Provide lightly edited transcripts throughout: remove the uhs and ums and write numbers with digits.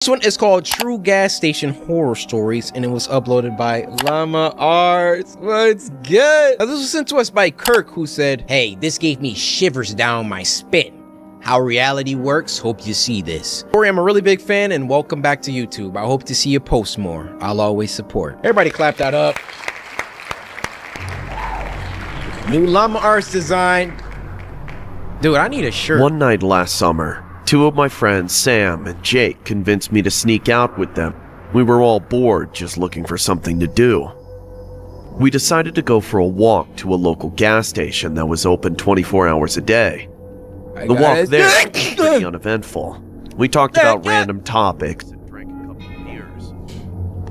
This one is called True Gas Station Horror Stories, and it was uploaded by Llama Arts. What's good? Now, this was sent to us by Kirk, who said, "Hey, this gave me shivers down my spine. How reality works, hope you see this. Cory, I'm a really big fan, and welcome back to YouTube. I hope to see you post more. I'll always support." Everybody clap that up. New Llama Arts design. Dude, I need a shirt. One night last summer, two of my friends, Sam and Jake, convinced me to sneak out with them. We were all bored, just looking for something to do. We decided to go for a walk to a local gas station that was open 24 hours a day. The walk there was pretty uneventful. We talked about random topics and drank a couple of beers.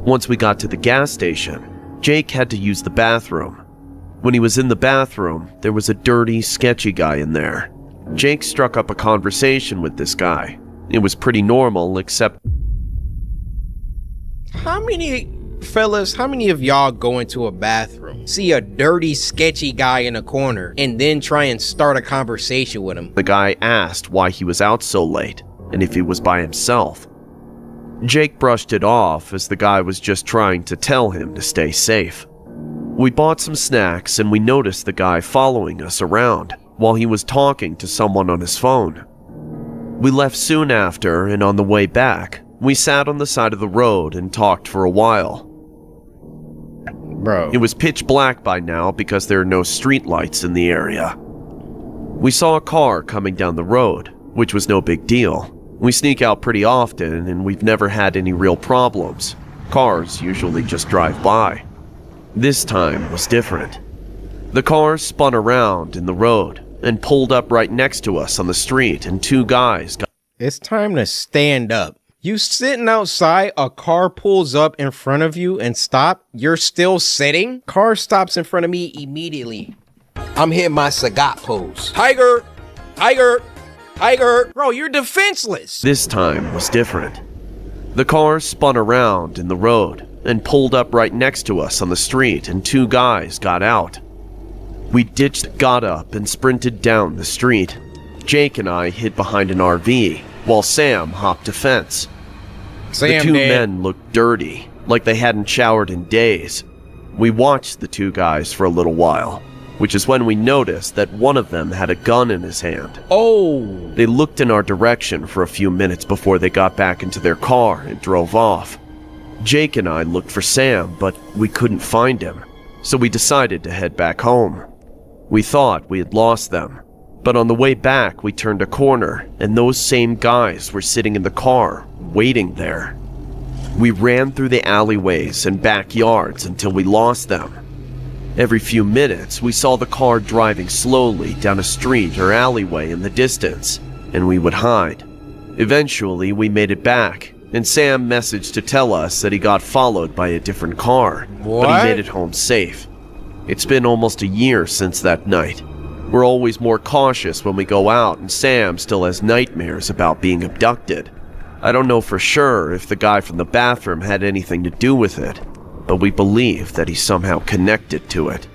Once we got to the gas station, Jake had to use the bathroom. When he was in the bathroom, there was a dirty, sketchy guy in there. Jake struck up a conversation with this guy. It was pretty normal, except... How many of y'all go into a bathroom, see a dirty, sketchy guy in a corner, and then try and start a conversation with him? The guy asked why he was out so late, and if he was by himself. Jake brushed it off, as the guy was just trying to tell him to stay safe. We bought some snacks, and we noticed the guy following us around while he was talking to someone on his phone. We left soon after, and on the way back, we sat on the side of the road and talked for a while. Bro. It was pitch black by now because there are no street lights in the area. We saw a car coming down the road, which was no big deal. We sneak out pretty often, and we've never had any real problems. Cars usually just drive by. This time was different. The car spun around in the road and pulled up right next to us on the street, and two guys got... It's time to stand up. You sitting outside, a car pulls up in front of you and stop, you're still sitting? Car stops in front of me immediately. I'm hitting my Sagat pose. Tiger! Tiger! Tiger! Bro, you're defenseless! This time was different. The car spun around in the road and pulled up right next to us on the street, and two guys got out. We got up and sprinted down the street. Jake and I hid behind an RV, while Sam hopped a fence. The two men looked dirty, like they hadn't showered in days. We watched the two guys for a little while, which is when we noticed that one of them had a gun in his hand. Oh! They looked in our direction for a few minutes before they got back into their car and drove off. Jake and I looked for Sam, but we couldn't find him, so we decided to head back home. We thought we had lost them, but on the way back we turned a corner, and those same guys were sitting in the car, waiting there. We ran through the alleyways and backyards until we lost them. Every few minutes, we saw the car driving slowly down a street or alleyway in the distance, and we would hide. Eventually, we made it back, and Sam messaged to tell us that he got followed by a different car, but he made it home safe. It's been almost a year since that night. We're always more cautious when we go out, and Sam still has nightmares about being abducted. I don't know for sure if the guy from the bathroom had anything to do with it, but we believe that he's somehow connected to it.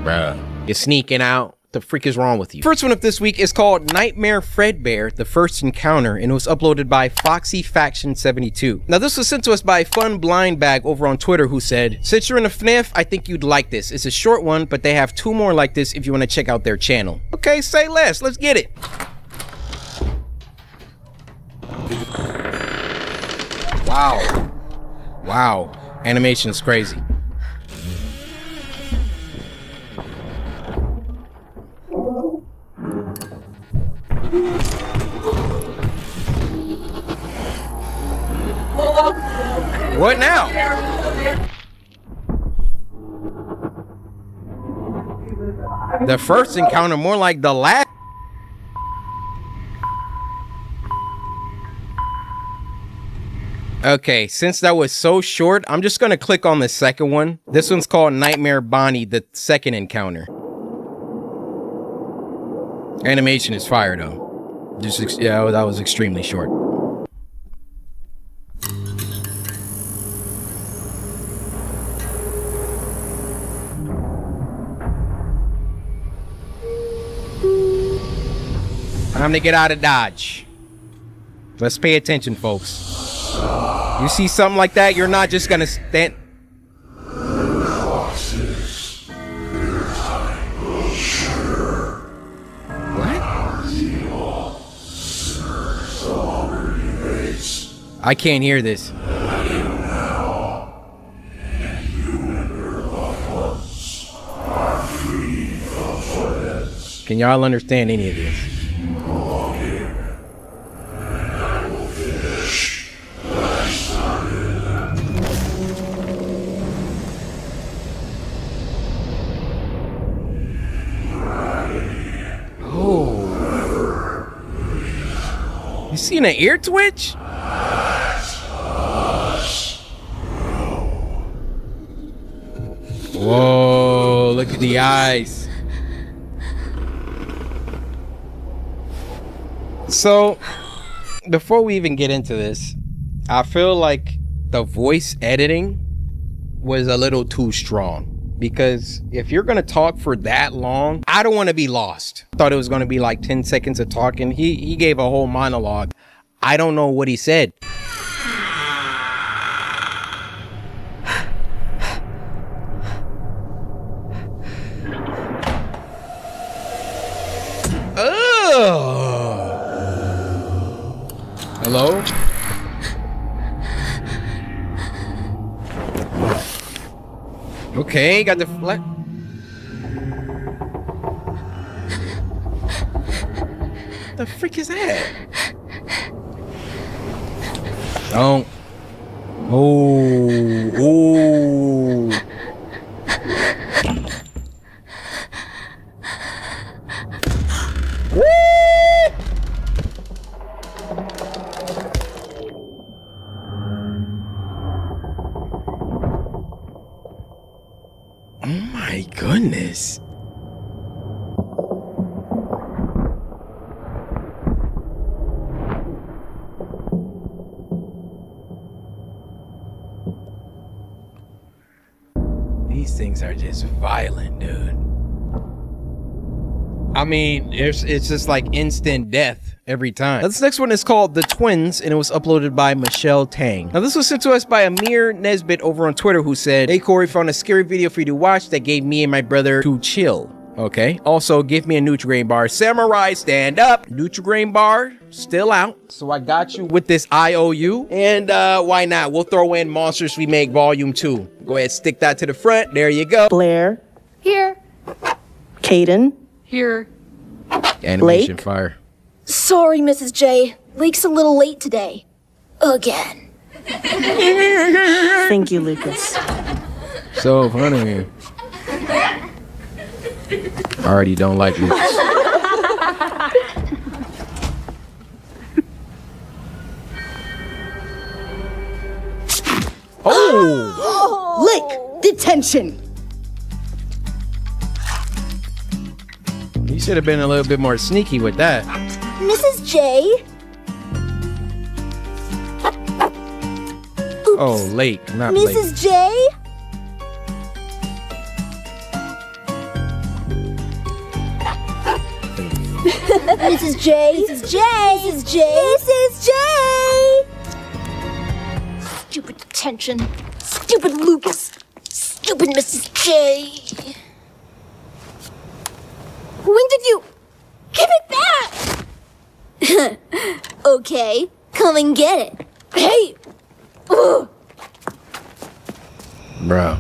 Bruh. You're sneaking out. What the freak is wrong with you? First one of this week is called Nightmare Fredbear, The First Encounter, and it was uploaded by FoxyFaction72. Now, this was sent to us by Fun Blind Bag over on Twitter, who said, "Since you're in a FNAF, I think you'd like this. It's a short one, but they have two more like this if you want to check out their channel." Okay, say less. Let's get it. Wow. Wow. Animation is crazy. What now? The first encounter, more like the last. Okay, since that was so short, I'm just gonna click on the second one. This one's called Nightmare Bonnie, The Second Encounter. Animation is fire though. Yeah, that was extremely short. Time to get out of Dodge. Let's pay attention, folks. You see something like that, you're not just gonna stand. What? I can't hear this. Can y'all understand any of this? Oh. You seen an ear twitch? Whoa, look at the eyes. So, before we even get into this, I feel like the voice editing was a little too strong. Because if you're going to talk for that long, I don't want to be lost. I thought it was going to be like 10 seconds of talking. He gave a whole monologue. I don't know what he said. Hello? Okay, got the flex. The freak is that? Don't. Oh. Oh. My goodness. These things are just violent, dude. I mean, it's just like instant death every time. Now, this next one is called The Twins, and it was uploaded by Michelle Tang. Now, this was sent to us by Amir Nesbitt over on Twitter, who said, "Hey, Corey, found a scary video for you to watch that gave me and my brother to chill." Okay. Also, give me a Nutri-Grain bar. Samurai, stand up. Nutri-Grain bar, still out. So I got you with this IOU. And why not? We'll throw in Monsters We Make Volume 2. Go ahead, stick that to the front. There you go. Blair. Here. Caden. Here. Animation Lake? fire. Sorry, Mrs. J. Lake's a little late today. Again. Thank you, Lucas. So funny. I already don't like Lucas. Oh! Lake, detention. You should have been a little bit more sneaky with that. Mrs. J. Oops. Oh, Lake, not Blake. Mrs. J. Mrs. J. Mrs. J. Mrs. J. Mrs. J. Stupid detention. Stupid Lucas. Stupid Mrs. J. When did you give it back? Okay, come and get it. Hey! Ugh. Bro.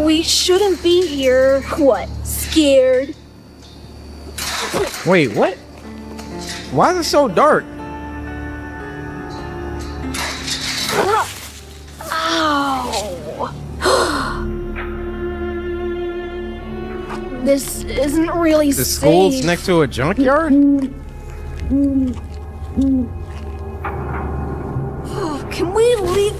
We shouldn't be here. What? Scared? Wait, what? Why is it so dark? Ow! This isn't really The safe. school's next to a junkyard? Can we leave?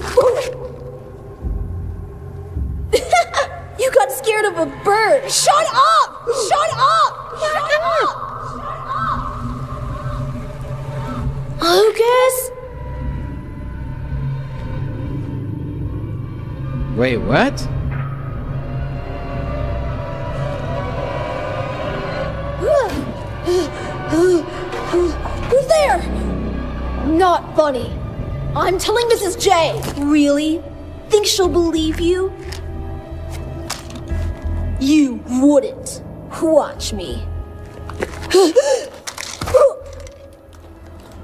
You got scared of a bird. Shut up! Shut up! Shut up! Lucas? Wait, what? Who's there? Not funny. I'm telling Mrs. J. Really? Think she'll believe you? You wouldn't. Watch me.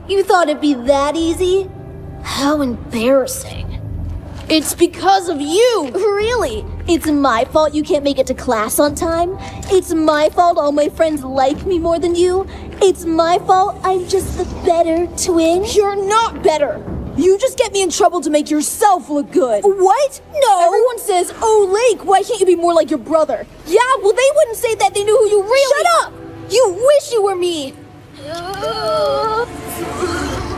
You thought it'd be that easy? How embarrassing. It's because of you! Really? It's my fault you can't make it to class on time? It's my fault all my friends like me more than you? It's my fault I'm just the better twin? You're not better! You just get me in trouble to make yourself look good. What? No! Everyone says, oh, Lake, why can't you be more like your brother? Yeah, well, they wouldn't say that they knew who you really— Shut up! You wish you were me!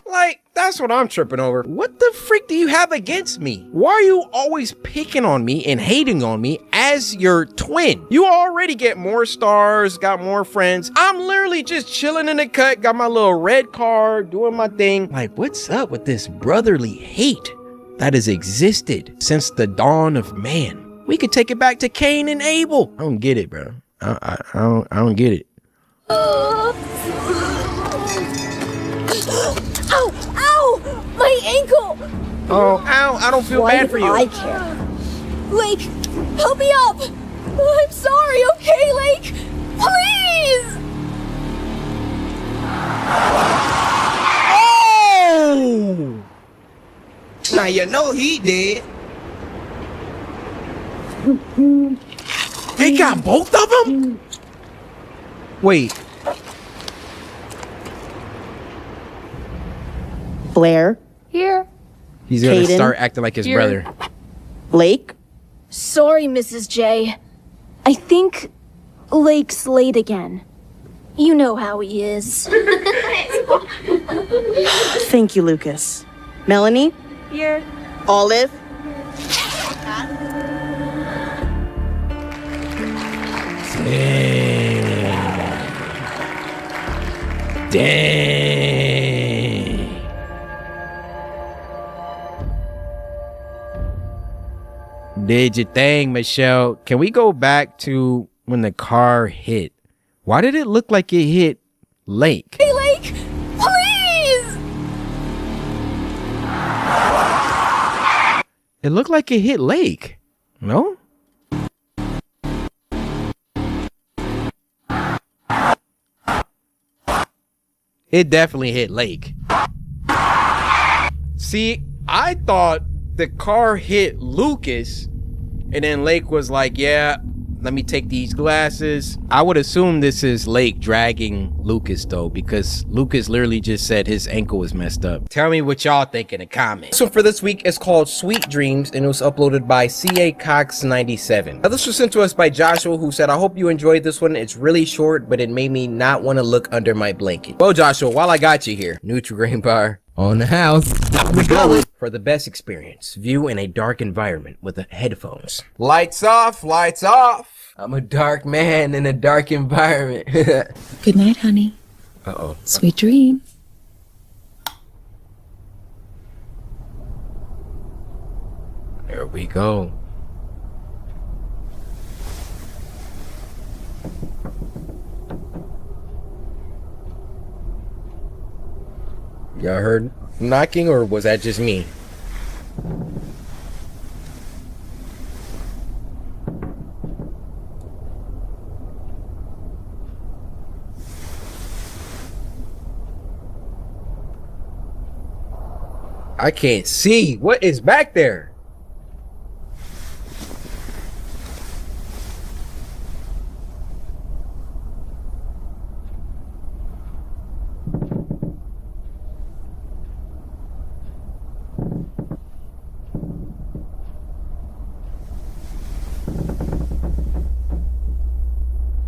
Like, that's what I'm tripping over. What the freak do you have against me? Why are you always picking on me and hating on me as your twin? You already get more stars, got more friends. I'm literally just chilling in the cut, got my little red car, doing my thing. Like, what's up with this brotherly hate that has existed since the dawn of man? We could take it back to Cain and Abel. I don't get it, bro. I don't get it. Ow! Ow! My ankle! Oh, ow, I don't feel bad for you. I care. Lake, help me up! I'm sorry, okay, Lake? Please! Oh! Now you know he did. They got both of them? Wait. Blair, Here. He's gonna Caden. start acting like his brother. Lake, Sorry, Mrs. J. I think Lake's late again. You know how he is. thank you, Lucas. Melanie, Here. Olive, Dang. Did your thing, Michelle. Can we go back to when the car hit? Why did it look like it hit Lake? Hey, Lake! Please! It looked like it hit Lake. No? It definitely hit Lake. See, I thought the car hit Lucas, and then Lake was like, yeah, let me take these glasses. I would assume this is Lake dragging Lucas, though, because Lucas literally just said his ankle was messed up. Tell me what y'all think in the comments. So for this week, it's called Sweet Dreams, and it was uploaded by CaCox97. Now, this was sent to us by Joshua, who said, I hope you enjoyed this one. It's really short, but it made me not want to look under my blanket. Well, Joshua, while I got you here, Nutri-Grain bar on the house. We go. For the best experience, view in a dark environment with the headphones. Lights off, lights off. I'm a dark man in a dark environment. Good night, honey. Uh-oh. Sweet dreams. There we go. Y'all heard knocking, or was that just me? I can't see. What is back there?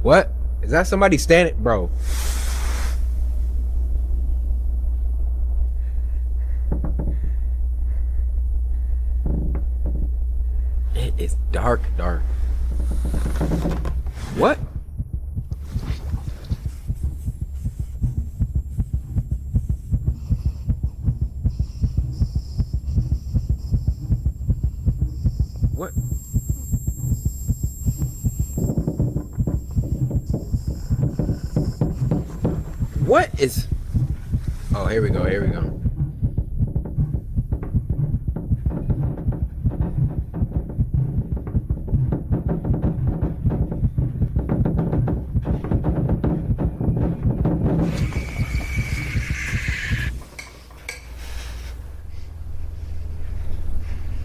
What? Is that somebody standing? Bro. It is dark, dark. What? What? what is... Oh, here we go, here we go.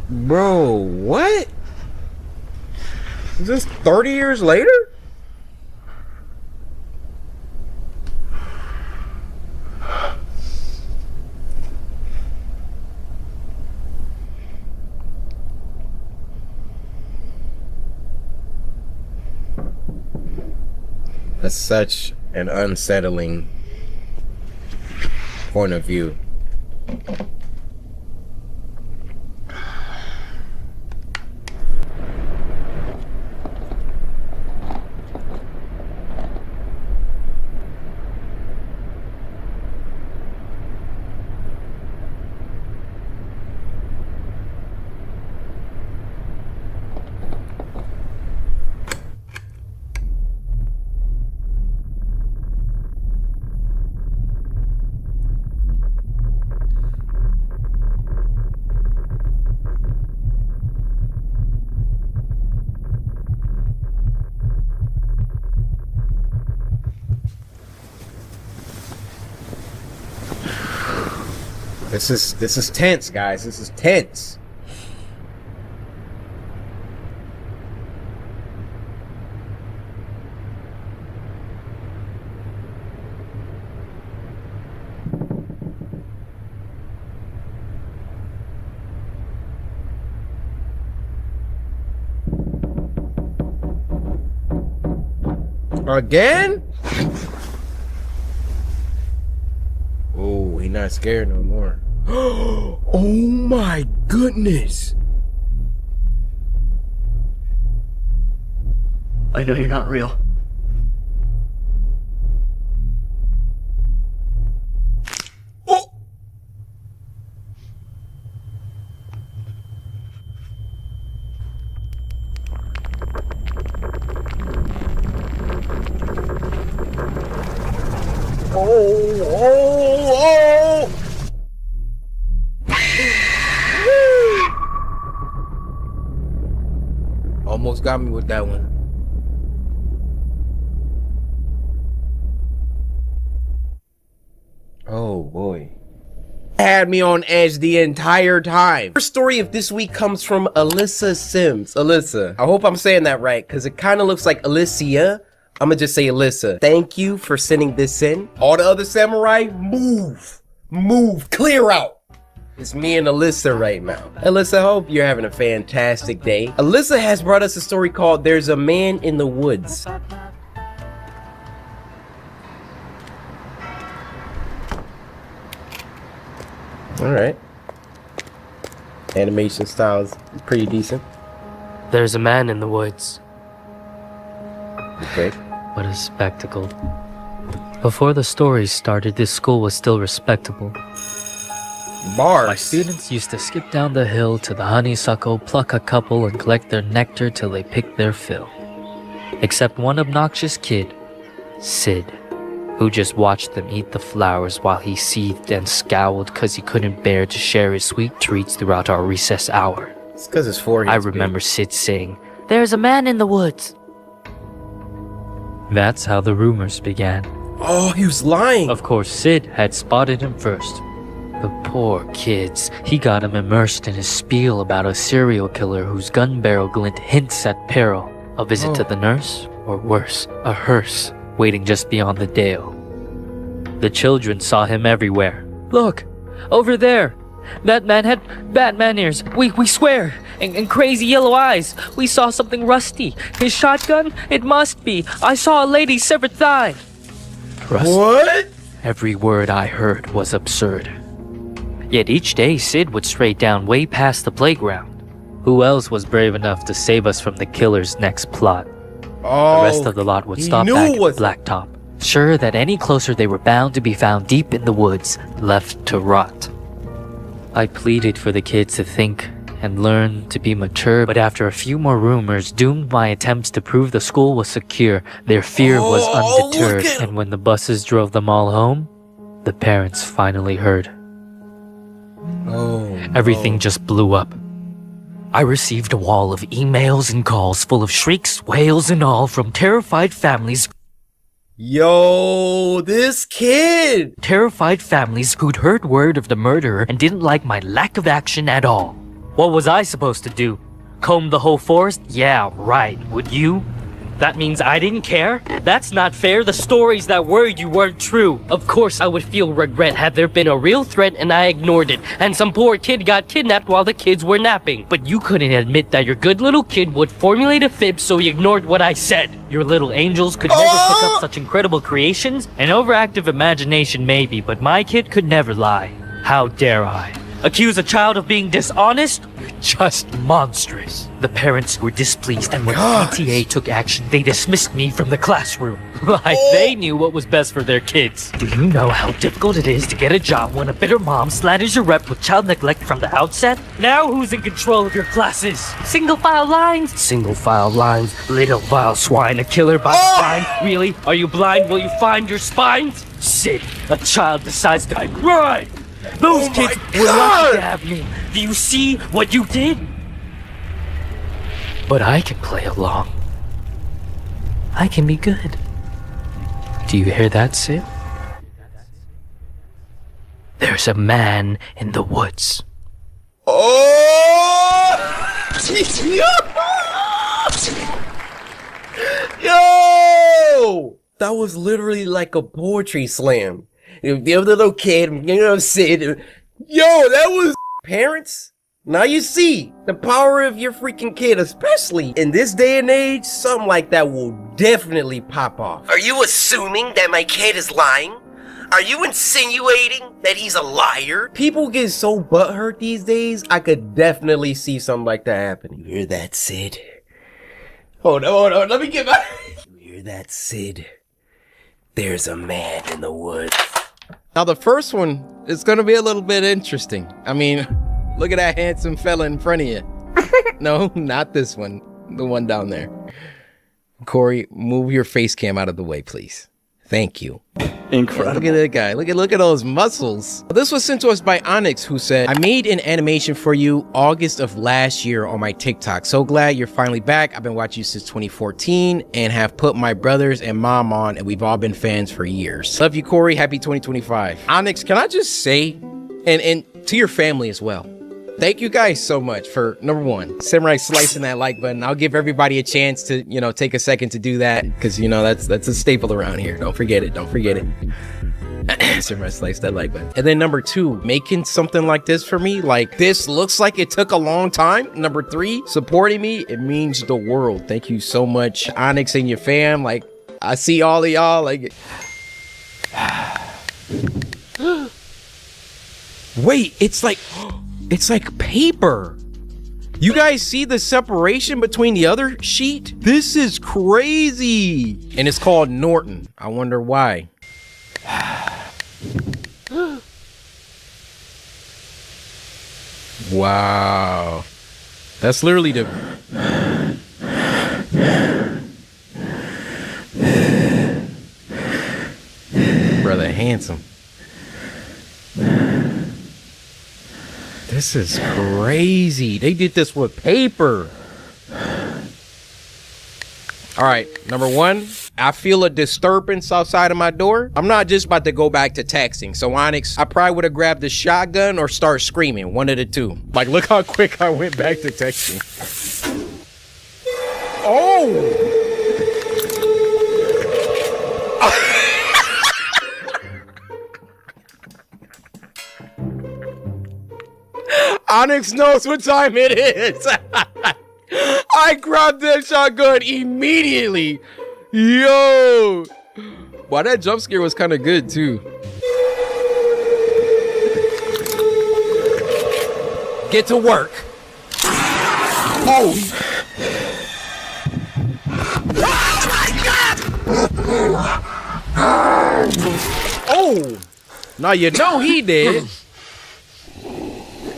Bro, what? Is this 30 years later? That's such an unsettling point of view. This is tense, guys. This is tense. Again? Oh, he not scared no more. Oh my goodness. I know you're not real. Oh. Oh. Almost got me with that one. Oh boy. Had me on edge the entire time. First story of this week comes from Alyssa Sims. Alyssa, I hope I'm saying that right, because it kind of looks like Alicia. I'm gonna just say Alyssa. Thank you for sending this in. All the other samurai, move, clear out. It's me and Alyssa right now. Alyssa, I hope you're having a fantastic day. Alyssa has brought us a story called There's a Man in the Woods. Alright. Animation style's pretty decent. There's a man in the woods. Okay. What a spectacle. Before the story started, this school was still respectable. Bars. My students used to skip down the hill to the honeysuckle, pluck a couple, and collect their nectar till they picked their fill. Except one obnoxious kid, Sid, who just watched them eat the flowers while he seethed and scowled because he couldn't bear to share his sweet treats throughout our recess hour. It's because his forehead. I remember Sid saying, "There's a man in the woods." That's how the rumors began. Oh, he was lying. Of course, Sid had spotted him first. The poor kids. He got him immersed in his spiel about a serial killer whose gun barrel glint hints at peril. A visit to the nurse, or worse, a hearse, waiting just beyond the dale. The children saw him everywhere. "Look, over there. That man had Batman ears. We swear. And crazy yellow eyes. We saw something rusty. His shotgun? It must be. I saw a lady's severed thigh." Rusty. What? Every word I heard was absurd. Yet each day Sid would stray down way past the playground. Who else was brave enough to save us from the killer's next plot? Oh, The rest of the lot would he stop knew back it at was- Blacktop, sure that any closer they were bound to be found deep in the woods, left to rot. I pleaded for the kids to think and learn to be mature. But after a few more rumors doomed my attempts to prove the school was secure, their fear was undeterred. And when the buses drove them all home, the parents finally heard. Everything just blew up. I received a wall of emails and calls full of shrieks, wails, and all from terrified families. Yo, this kid! Terrified families who'd heard word of the murderer and didn't like my lack of action at all. What was I supposed to do? Comb the whole forest? Yeah, right. Would you? That means I didn't care? That's not fair. The stories that worried you weren't true. Of course I would feel regret had there been a real threat and I ignored it, and some poor kid got kidnapped while the kids were napping. But you couldn't admit that your good little kid would formulate a fib, so you ignored what I said. Your little angels could never pick up such incredible creations. An overactive imagination maybe, but my kid could never lie. How dare I? Accuse a child of being dishonest? Just monstrous. The parents were displeased, and when PTA took action, they dismissed me from the classroom. Like they knew what was best for their kids. Do you know how difficult it is to get a job when a bitter mom slanders your rep with child neglect from the outset? Now who's in control of your classes? Single file lines? Single file lines. Little vile swine, a killer by the spine. Really? Are you blind? Will you find your spines? Sid, a child decides to cry. Those kids were lucky to have me. Do you see what you did? But I can play along. I can be good. Do you hear that, Sid? There's a man in the woods. Yo! That was literally like a poetry slam. The other little kid, you know, Sid. Yo, that was parents. Now you see the power of your freaking kid, especially in this day and age. Something like that will definitely pop off. Are you assuming that my kid is lying? Are you insinuating that he's a liar? People get so butthurt these days. I could definitely see something like that happening. You hear that, Sid? Hold on. Let me get my. You hear that, Sid? There's a man in the woods. Now the first one is gonna be a little bit interesting. I mean, look at that handsome fella in front of you. No, not this one. The one down there. Corey, move your face cam out of the way, please. Thank you. Incredible. Look at that guy. Look at those muscles. This was sent to us by Onyx, who said, I made an animation for you August of last year on my TikTok. So glad you're finally back. I've been watching you since 2014 and have put my brothers and mom on, and we've all been fans for years. Love you, Corey. Happy 2025. Onyx, can I just say, and to your family as well, thank you guys so much for, number one, Samurai slicing that like button. I'll give everybody a chance to, you know, take a second to do that, because, you know, that's a staple around here. Don't forget it. Samurai slice that like button. And then number two, making something like this for me, like this looks like it took a long time. Number three, supporting me, it means the world. Thank you so much, Onyx and your fam. Like, I see all of y'all, like... Wait, it's like paper. You guys see the separation between the other sheet? This is crazy. And it's called Norton. I wonder why. Wow. That's literally the... Brother handsome. This is crazy. They did this with paper. All right, number one, I feel a disturbance outside of my door. I'm not just about to go back to texting. So Onyx, I probably would have grabbed the shotgun or start screaming, one of the two. Like, look how quick I went back to texting. Oh! Onyx knows what time it is. I grabbed that shotgun immediately. Yo. Wow, that jump scare was kind of good too. Get to work. Oh. Oh. Now you know he did.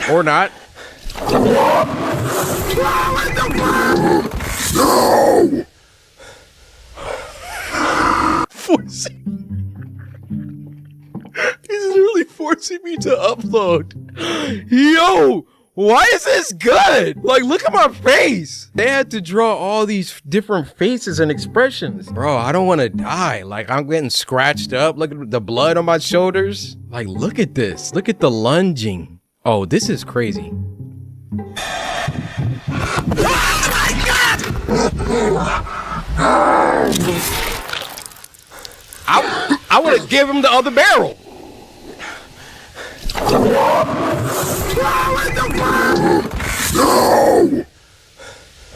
Or not. He's literally forcing me to upload. Yo, why is this good? Like, look at my face. They had to draw all these different faces and expressions. Bro, I don't want to die. Like, I'm getting scratched up. Look at the blood on my shoulders. Like, look at this. Look at the lunging. Oh, this is crazy. I want to give him the other barrel.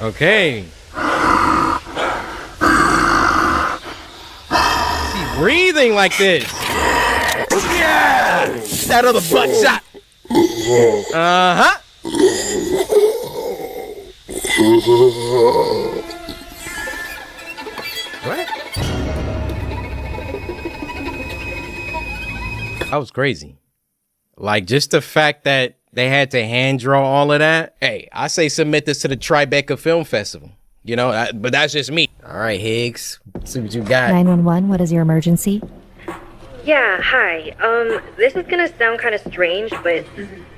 Okay. He's breathing like this. Yeah! That other butt shot. Uh-huh. What? That was crazy. Like, just the fact that they had to hand draw all of that. Hey, I say submit this to the Tribeca Film Festival. You know, but that's just me. All right, Higgs, see what you got. 911, what is your emergency? Yeah, hi. This is gonna sound kind of strange, but...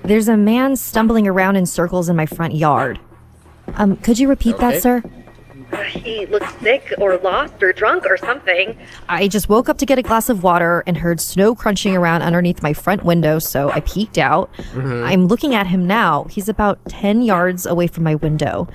There's a man stumbling around in circles in my front yard. Could you repeat that, sir? He looks sick or lost or drunk or something. I just woke up to get a glass of water and heard snow crunching around underneath my front window, so I peeked out. I'm looking at him now. He's about 10 yards away from my window.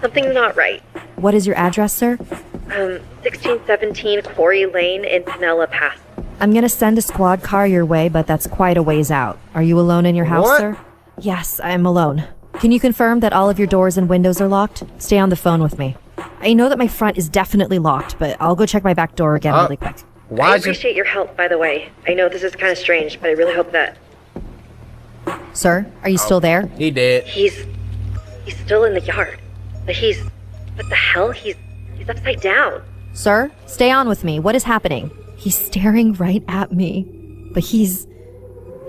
Something's not right. What is your address, sir? 1617 Quarry Lane in Pinella Pass. I'm gonna send a squad car your way, but that's quite a ways out. Are you alone in your house, What? sir? Yes, I'm alone. Can you confirm that all of your doors and windows are locked? Stay on the phone with me. I know that my front is definitely locked, but I'll go check my back door again really quick. I appreciate your help, by the way. I know this is kind of strange, but I really hope that... Sir, are you still there? He did. He's still in the yard. But what the hell? He's upside down. Sir, stay on with me. What is happening? He's staring right at me, but he's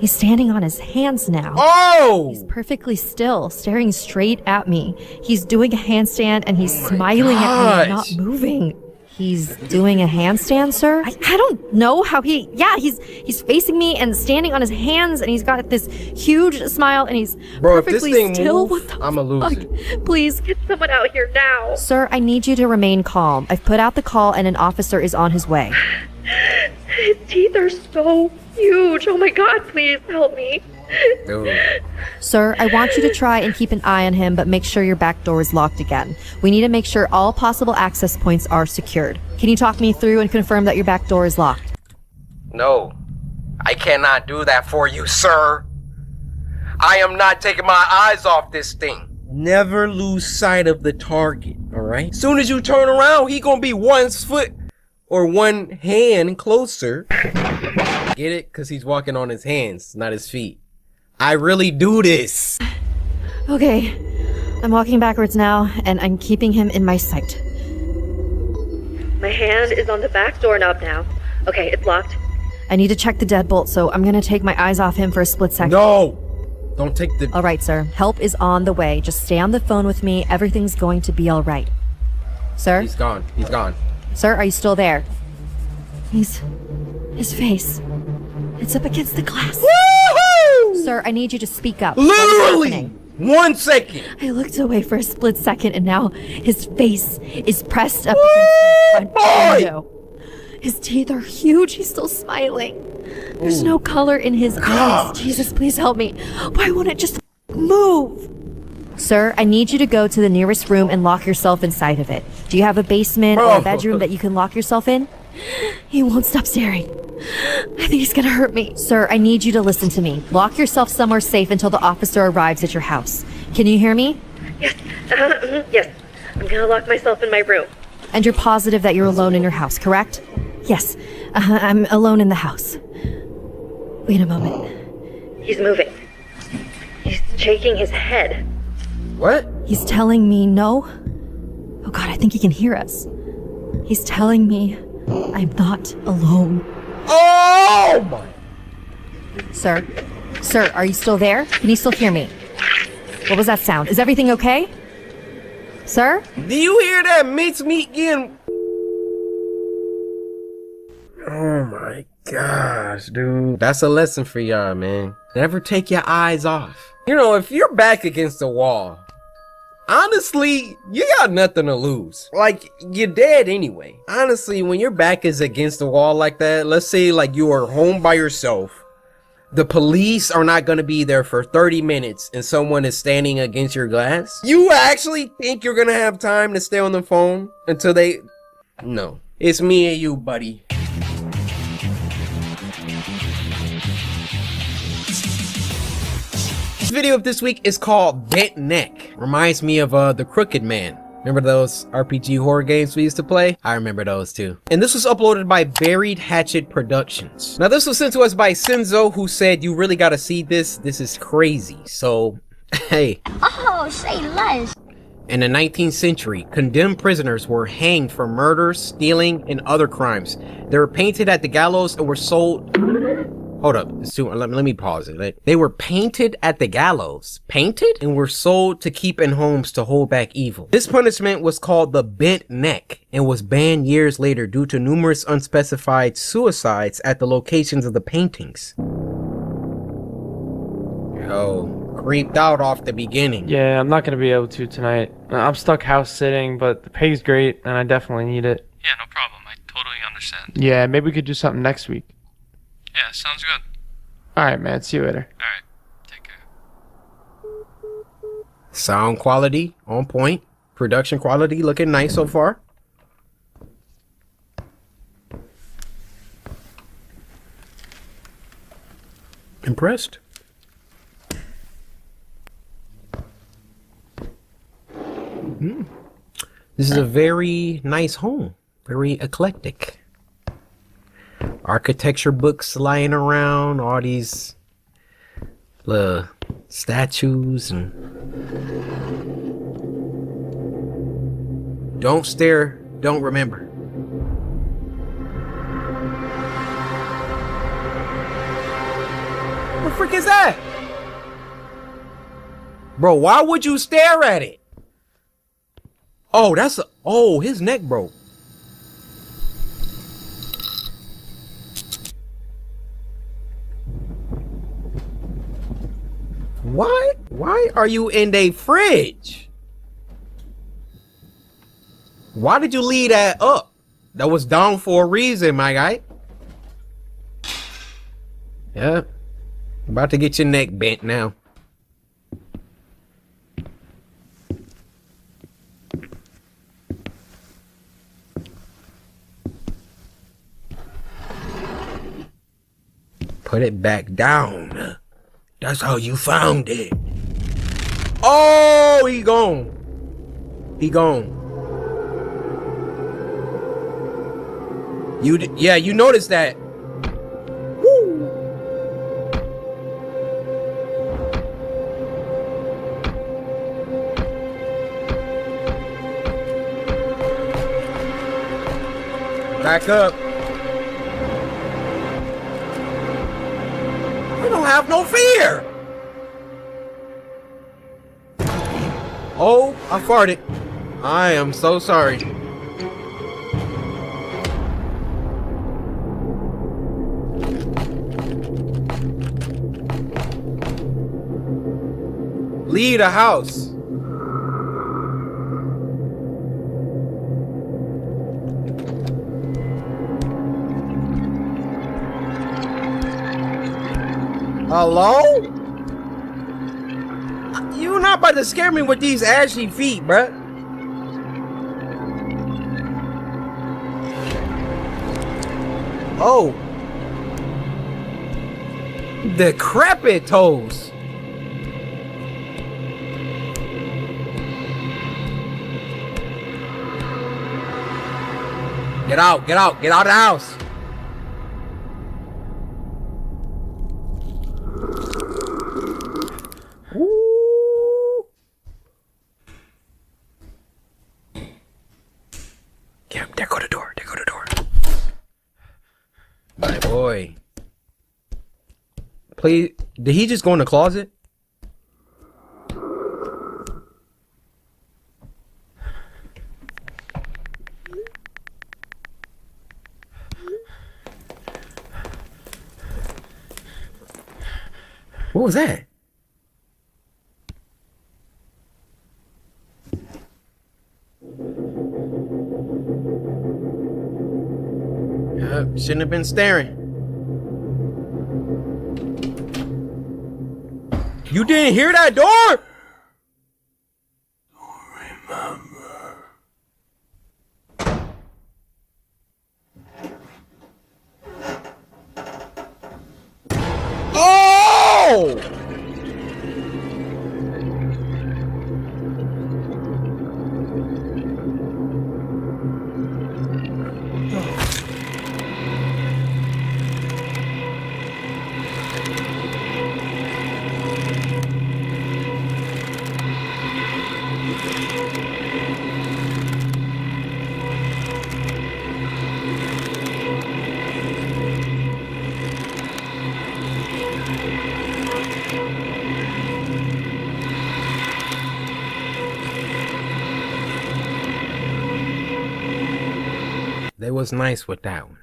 standing on his hands now. Oh! He's perfectly still, staring straight at me. He's doing a handstand and he's smiling at me, not moving. He's doing a handstand, sir? I don't know how he's facing me and standing on his hands and he's got this huge smile and he's perfectly still. Moves, I'ma lose it. Please. Get someone out here now. Sir, I need you to remain calm. I've put out the call and an officer is on his way. His teeth are so huge. Oh my god, please help me. Sir, I want you to try and keep an eye on him, but make sure your back door is locked again. We need to make sure all possible access points are secured. Can you talk me through and confirm that your back door is locked? No, I cannot do that for you, sir. I am not taking my eyes off this thing. Never lose sight of the target, all right? Soon as you turn around, he gonna be 1 foot or 1 hand closer. Get it? Because he's walking on his hands, not his feet. I really do this. Okay, I'm walking backwards now, and I'm keeping him in my sight. My hand is on the back doorknob now. Okay, it's locked. I need to check the deadbolt, so I'm gonna take my eyes off him for a split second. No! Don't take the... All right, sir. Help is on the way. Just stay on the phone with me. Everything's going to be all right. Sir? He's gone. He's gone. Sir, are you still there? His face. It's up against the glass. Woohoo! Sir, I need you to speak up. Literally! 1 second! I looked away for a split second and now his face is pressed up against the front window. His teeth are huge. He's still smiling. There's no color in his eyes. Jesus, please help me. Why won't it just move? Sir, I need you to go to the nearest room and lock yourself inside of it. Do you have a basement or a bedroom that you can lock yourself in? He won't stop staring. I think he's gonna hurt me. Sir, I need you to listen to me. Lock yourself somewhere safe until the officer arrives at your house. Can you hear me? Yes. Yes. I'm gonna lock myself in my room. And you're positive that you're alone in your house, correct? Yes. I'm alone in the house. Wait a moment. He's moving. He's shaking his head. What? He's telling me no. Oh god, I think he can hear us. He's telling me I'm not alone. Oh my! Sir, are you still there? Can you still hear me? What was that sound? Is everything okay? Sir? Do you hear that mincemeat getting... Oh my gosh, dude. That's a lesson for y'all, man. Never take your eyes off. You know, if you're back against the wall, honestly, you got nothing to lose. Like, you're dead anyway. Honestly, when your back is against the wall like that, let's say like you are home by yourself, the police are not gonna be there for 30 minutes and someone is standing against your glass. You actually think you're gonna have time to stay on the phone until they... No. It's me and you, buddy. Video of this week is called Bent Neck. Reminds me of the Crooked Man. Remember those RPG horror games we used to play? I remember those too. And this was uploaded by Buried Hatchet Productions. Now this was sent to us by Senzo, who said, you really gotta see this. This is crazy. So, hey. Oh, say less. In the 19th century, condemned prisoners were hanged for murder, stealing, and other crimes. They were painted at the gallows and were sold... Hold up, let me pause it. They were painted at the gallows. Painted? And were sold to keep in homes to hold back evil. This punishment was called the bent neck and was banned years later due to numerous unspecified suicides at the locations of the paintings. Yo, creeped out off the beginning. Yeah, I'm not gonna be able to tonight. I'm stuck house sitting, but the pay's great and I definitely need it. Yeah, no problem. I totally understand. Yeah, maybe we could do something next week. Yeah, sounds good. Alright, man. See you later. Alright. Take care. Sound quality on point. Production quality looking nice so far. Impressed. This is a very nice home. Very eclectic. Architecture books lying around, all these statues and... Don't stare, don't remember. What the frick is that? Bro, why would you stare at it? Oh, that's a... Oh, his neck broke. What? Why are you in a fridge? Why did you leave that up? That was down for a reason, my guy. Yeah. About to get your neck bent now. Put it back down. That's how you found it. Oh, he gone. He gone. Yeah, you noticed that. Woo. Back up. I don't have no fear. Oh, I farted. I am so sorry. Leave the house. Hello? You're not about to scare me with these ashy feet, bruh. Oh. Decrepit toes. Get out, get out, get out of the house. Ooh. Yeah, there go the door, there go the door. My boy. Please, did he just go in the closet? What was that? Shouldn't have been staring. You didn't hear that door? Oh! They was nice with that one.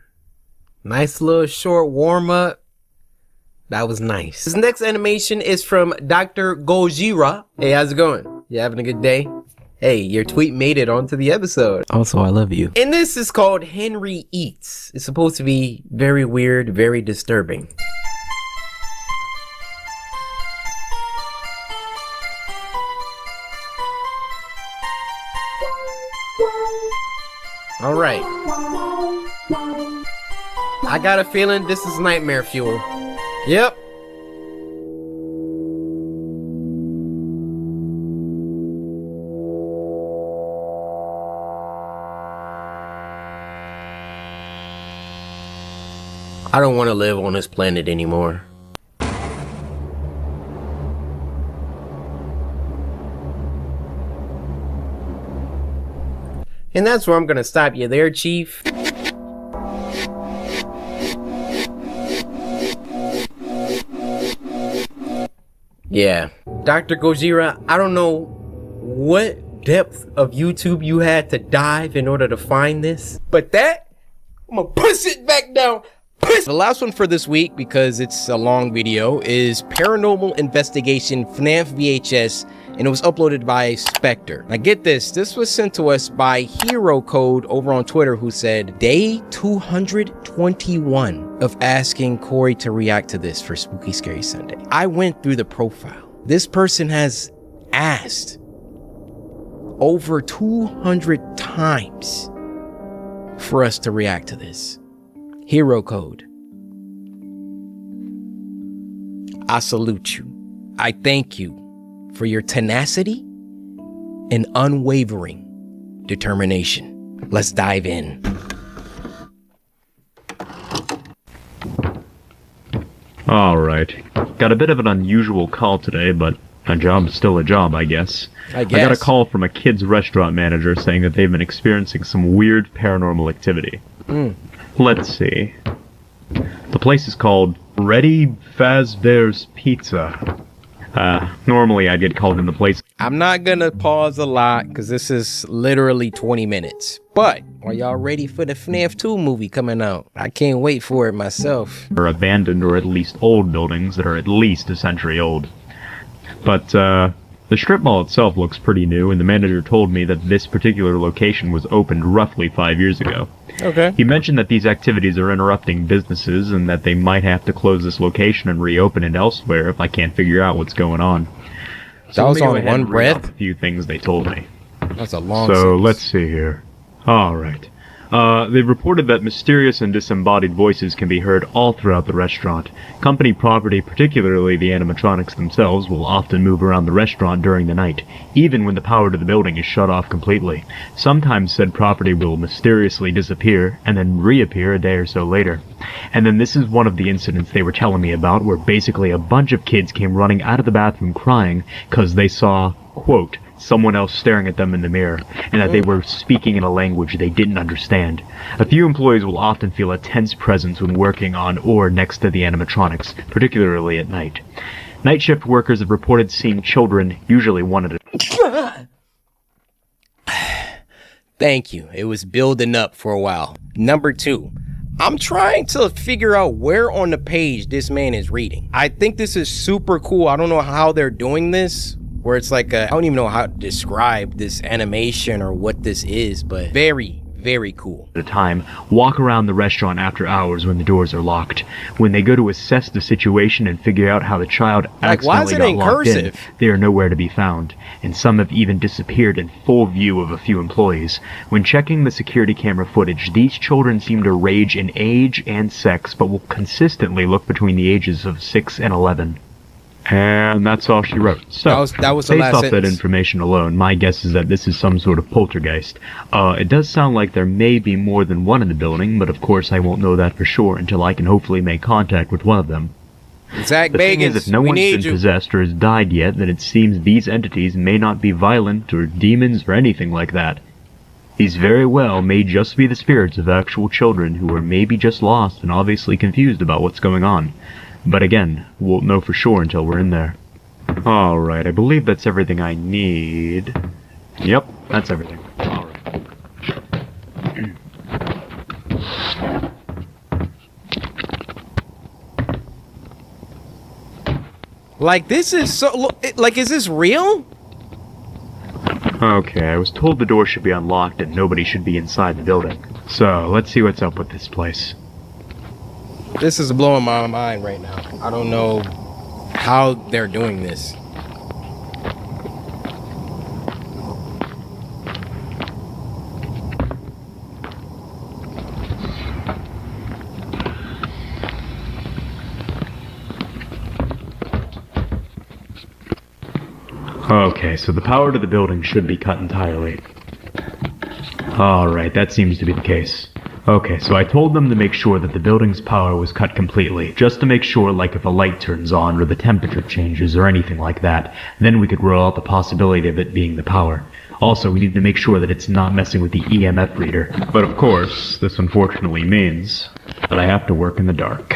Nice little short warm up. That was nice. This next animation is from Dr. Gojira. Hey, how's it going? You having a good day? Hey, your tweet made it onto the episode. Also, I love you. And this is called Henry Eats. It's supposed to be very weird, very disturbing. All right. I got a feeling this is nightmare fuel. Yep. I don't want to live on this planet anymore. And that's where I'm gonna stop you there, Chief. Yeah, Dr. Gojira, I don't know what depth of YouTube you had to dive in order to find this, but that, I'm gonna push it back down. The last one for this week, because it's a long video, is Paranormal Investigation FNAF VHS, and it was uploaded by Spectre. Now get this, this was sent to us by Hero Code over on Twitter, who said, day 221 of asking Corey to react to this for Spooky Scary Sunday. I went through the profile. This person has asked over 200 times for us to react to this. Hero Code. I salute you. I thank you for your tenacity and unwavering determination. Let's dive in. Alright. Got a bit of an unusual call today, but a job's still a job, I guess. I got a call from a kid's restaurant manager saying that they've been experiencing some weird paranormal activity. Let's see. The place is called Ready Fazbear's Pizza. Normally I'd get called in the place. I'm not gonna pause a lot because this is literally 20 minutes. But are y'all ready for the FNAF 2 movie coming out? I can't wait for it myself. Or abandoned or at least old buildings that are at least a century old. But the strip mall itself looks pretty new, and the manager told me that this particular location was opened roughly 5 years ago. Okay. He mentioned that these activities are interrupting businesses and that they might have to close this location and reopen it elsewhere if I can't figure out what's going on. So that was on one breath? A few things they told me. That's a long So sentence. let's see here. Alright. They've reported that mysterious and disembodied voices can be heard all throughout the restaurant. Company property, particularly the animatronics themselves, will often move around the restaurant during the night, even when the power to the building is shut off completely. Sometimes said property will mysteriously disappear, and then reappear a day or so later. And then this is one of the incidents they were telling me about, where basically a bunch of kids came running out of the bathroom crying, because they saw, quote, someone else staring at them in the mirror, and that they were speaking in a language they didn't understand. A few employees will often feel a tense presence when working on or next to the animatronics, particularly at night. Night shift workers have reported seeing children, usually one at a time. Thank you. It was building up for a while. Number 2. I'm trying to figure out where on the page this man is reading. I think this is super cool. I don't know how they're doing this, where it's like I don't even know how to describe this animation or what this is, but very, very cool. At a time, walk around the restaurant after hours when the doors are locked. When they go to assess the situation and figure out how the child accidentally got locked in, they are nowhere to be found, and some have even disappeared in full view of a few employees. When checking the security camera footage, these children seem to range in age and sex, but will consistently look between the ages of 6 and 11. And that's all she wrote. So, that was the based last off sentence. that information alone, my guess is that this is some sort of poltergeist. It does sound like there may be more than one in the building, but of course I won't know that for sure until I can hopefully make contact with one of them. Zach The thing is, Bagans, if no we one's need been you. possessed or has died yet, then it seems these entities may not be violent or demons or anything like that. These very well may just be the spirits of actual children who are maybe just lost and obviously confused about what's going on. But again, we'll know for sure until we're in there. Alright, I believe that's everything I need. Yep, that's everything. Alright. Like, this is so... Like, is this real? Okay, I was told the door should be unlocked and nobody should be inside the building. So, let's see what's up with this place. This is blowing my mind right now. I don't know how they're doing this. Okay, so the power to the building should be cut entirely. Alright, that seems to be the case. Okay, so I told them to make sure that the building's power was cut completely, just to make sure, like if a light turns on or the temperature changes or anything like that, then we could rule out the possibility of it being the power. Also, we need to make sure that it's not messing with the EMF reader. But of course, this unfortunately means that I have to work in the dark.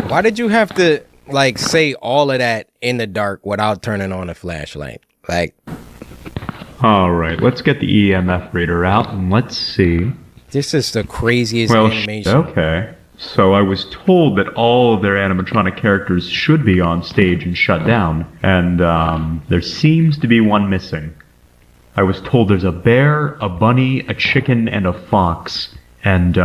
Why did you have to, like, say all of that in the dark without turning on a flashlight? Like... Alright, let's get the EMF reader out and let's see. This is the craziest Well, animation. okay. So I was told that all of their animatronic characters should be on stage and shut down, and there seems to be one missing. I was told there's a bear, a bunny, a chicken, and a fox, and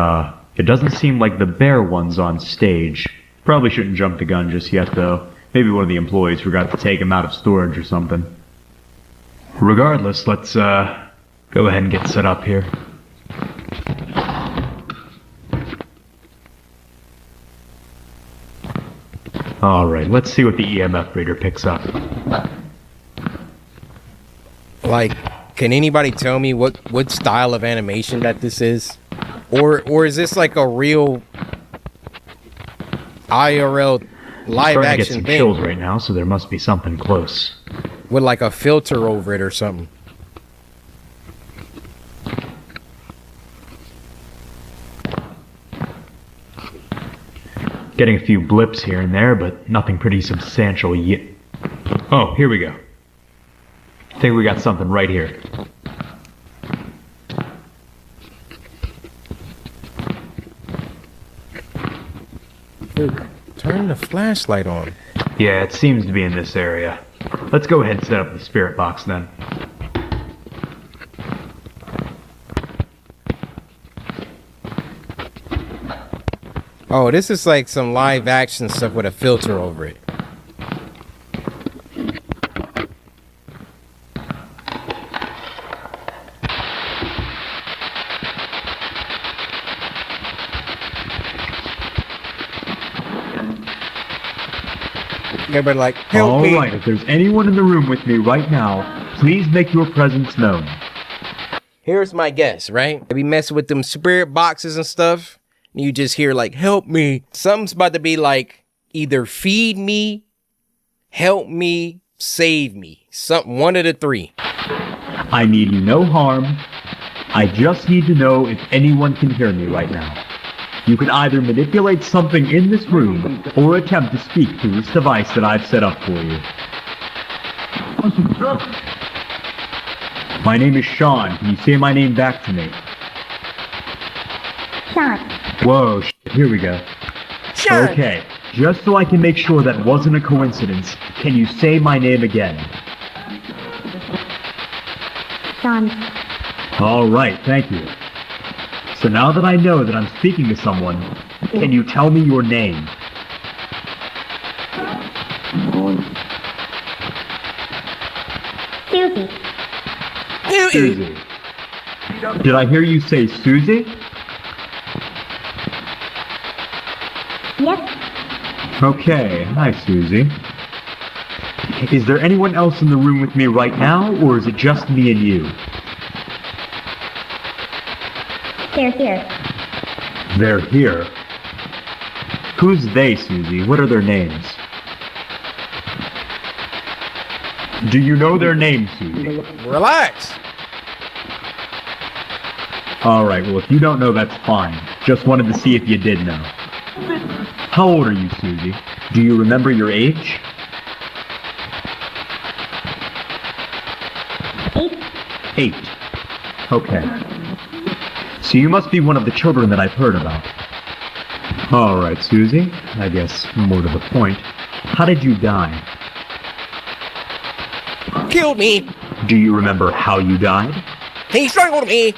it doesn't seem like the bear one's on stage. Probably shouldn't jump the gun just yet, though. Maybe one of the employees forgot to take him out of storage or something. Regardless, let's go ahead and get set up here. Alright, let's see what the EMF reader picks up. Like, can anybody tell me what style of animation that this is? Or is this like a real IRL live I'm starting to get action some thing chills right now, so there must be something close. with like a filter over it or something? Getting a few blips here and there, but nothing pretty substantial yet. Oh, here we go. I think we got something right here. Dude, turn the flashlight on. Yeah, it seems to be in this area. Let's go ahead and set up the spirit box then. Oh, this is like some live action stuff with a filter over it. Everybody like, help me. Alright, if there's anyone in the room with me right now, please make your presence known. Here's my guess, right? They be messing with them spirit boxes and stuff. And you just hear like, help me. Something's about to be like, either feed me, help me, save me. One of the three. I need no harm. I just need to know if anyone can hear me right now. You can either manipulate something in this room or attempt to speak through this device that I've set up for you. My name is Sean. Can you say my name back to me? Sean. Whoa, here we go. Sure. Okay, just so I can make sure that wasn't a coincidence, can you say my name again? John. Alright, thank you. So now that I know that I'm speaking to someone, can you tell me your name? Susie. Susie. Did I hear you say Susie? Yes. Okay, hi Susie. Is there anyone else in the room with me right now, or is it just me and you? They're here. They're here. Who's they, Susie? What are their names? Do you know their names, Susie? Relax. Alright, well if you don't know, that's fine. Just wanted to see if you did know. How old are you, Susie? Do you remember your age? 8. Okay. So you must be one of the children that I've heard about. Alright, Susie. I guess more to the point. How did you die? Killed me. Do you remember how you died? He strangled me.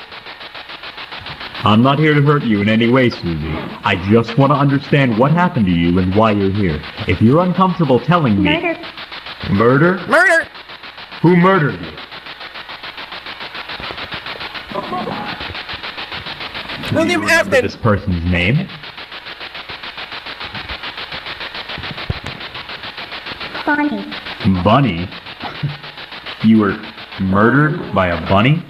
I'm not here to hurt you in any way, Susie. I just want to understand what happened to you and why you're here. If you're uncomfortable telling me... Murder. Murder? Murder. Who murdered you? Do you remember this person's name? Bonnie. Bunny? You were murdered by a bunny?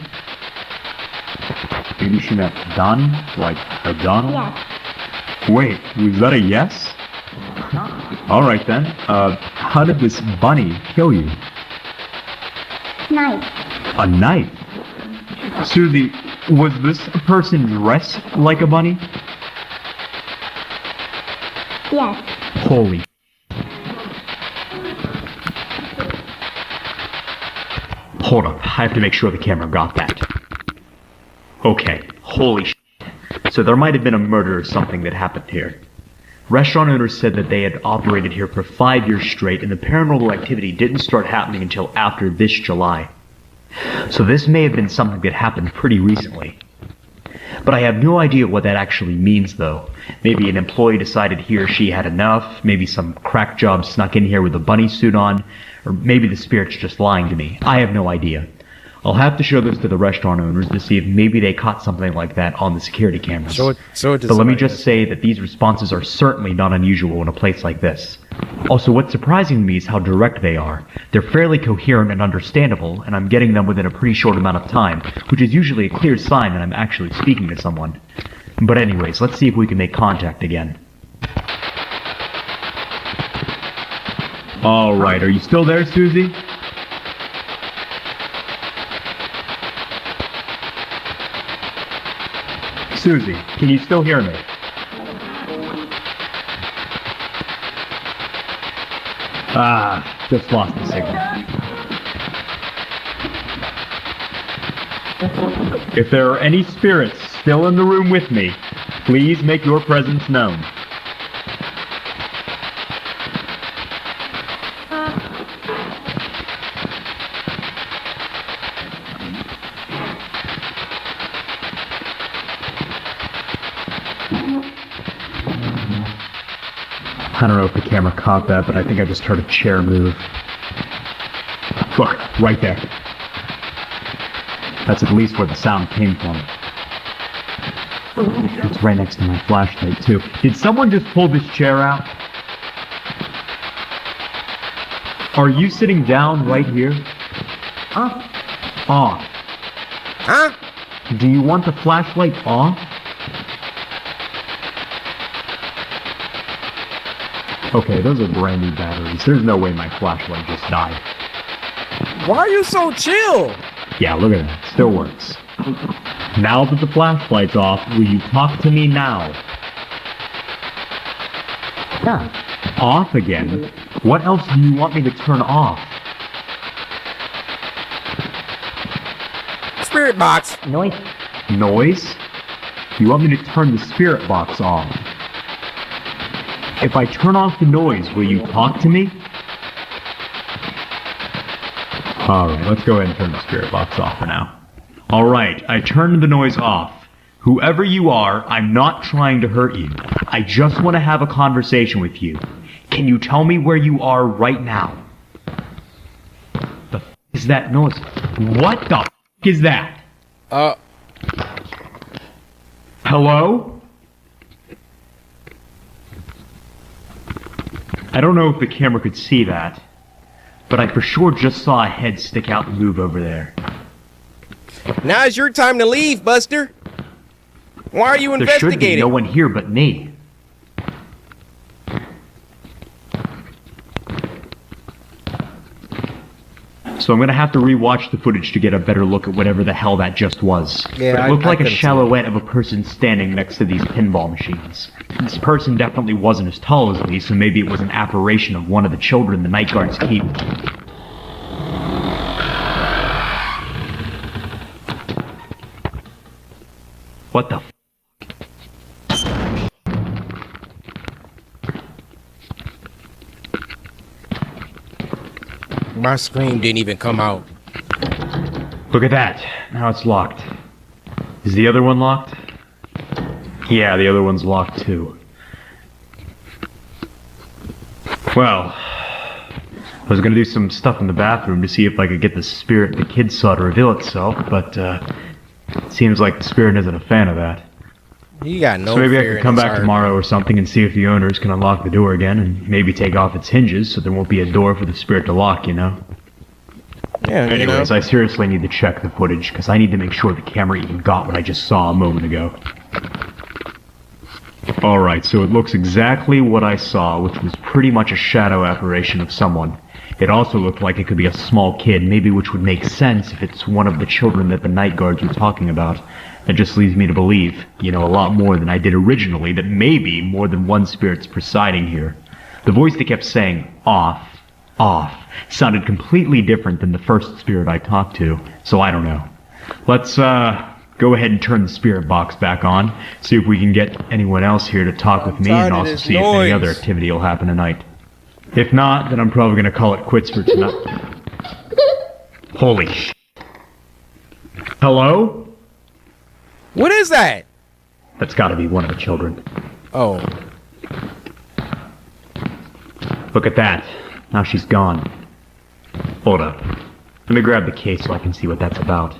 Maybe she meant Donnie? Like O'Donnell? Yes. Wait, was that a yes? Alright then. How did this bunny kill you? Knife. A knife? Susie, was this a person dressed like a bunny? Yes. Holy. Hold up, I have to make sure the camera got that. Okay, holy sh**. So there might have been a murder or something that happened here. Restaurant owners said that they had operated here for 5 years straight and the paranormal activity didn't start happening until after this July. So this may have been something that happened pretty recently. But I have no idea what that actually means though. Maybe an employee decided he or she had enough, maybe some crack job snuck in here with a bunny suit on, or maybe the spirit's just lying to me. I have no idea. I'll have to show this to the restaurant owners to see if maybe they caught something like that on the security cameras. Show it to but let me somebody. just say that these responses are certainly not unusual in a place like this. Also, what's surprising to me is how direct they are. They're fairly coherent and understandable, and I'm getting them within a pretty short amount of time, which is usually a clear sign that I'm actually speaking to someone. But anyways, let's see if we can make contact again. Alright, are you still there, Susie? Susie, can you still hear me? Ah, just lost the signal. If there are any spirits still in the room with me, please make your presence known. I don't know if the camera caught that, but I think I just heard a chair move. Look, right there. That's at least where the sound came from. It's right next to my flashlight, too. Did someone just pull this chair out? Are you sitting down right here? Off. Huh? Do you want the flashlight off? Okay, those are brand new batteries. There's no way my flashlight just died. Why are you so chill? Yeah, look at that. Still works. Now that the flashlight's off, will you talk to me now? Yeah. Off again? What else do you want me to turn off? Spirit box. Noise. Noise? You want me to turn the spirit box off? If I turn off the noise, will you talk to me? Alright, let's go ahead and turn the spirit box off for now. Alright, I turned the noise off. Whoever you are, I'm not trying to hurt you. I just want to have a conversation with you. Can you tell me where you are right now? The f*** is that noise? What the f*** is that? Hello? I don't know if the camera could see that, but I for sure just saw a head stick out and move over there. Now's your time to leave, Buster. Why are you investigating? There should be no one here but me. So I'm gonna have to rewatch the footage to get a better look at whatever the hell that just was. Yeah, but it looked like a couldn't see silhouette of a person standing next to these pinball machines. This person definitely wasn't as tall as me, so maybe it was an apparition of one of the children the night guards keep. What the f***? My scream didn't even come out. Look at that. Now it's locked. Is the other one locked? Yeah, the other one's locked too. Well, I was gonna do some stuff in the bathroom to see if I could get the spirit the kid saw to reveal itself, but it seems like the spirit isn't a fan of that. You got no So maybe I fear could in come his back heart. tomorrow or something and see if the owners can unlock the door again and maybe take off its hinges so there won't be a door for the spirit to lock, you know? Yeah, Anyways, I seriously need to check the footage because I need to make sure the camera even got what I just saw a moment ago. Alright, so it looks exactly what I saw, which was pretty much a shadow apparition of someone. It also looked like it could be a small kid, maybe, which would make sense if it's one of the children that the night guards were talking about. That just leads me to believe, a lot more than I did originally, that maybe more than one spirit's presiding here. The voice that kept saying, off, sounded completely different than the first spirit I talked to, so I don't know. Let's, go ahead and turn the spirit box back on, see if we can get anyone else here to talk with me, and also see if any other activity will happen tonight. If not, then I'm probably gonna call it quits for tonight. Holy sh**. Hello? What is that? That's gotta be one of the children. Oh. Look at that. Now she's gone. Hold up. Let me grab the case so I can see what that's about.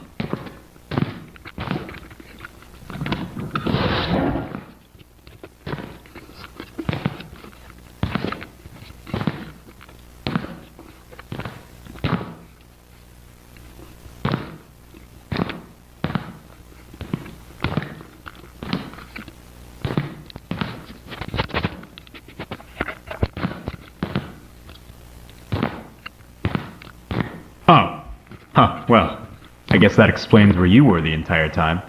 Well, I guess that explains where you were the entire time.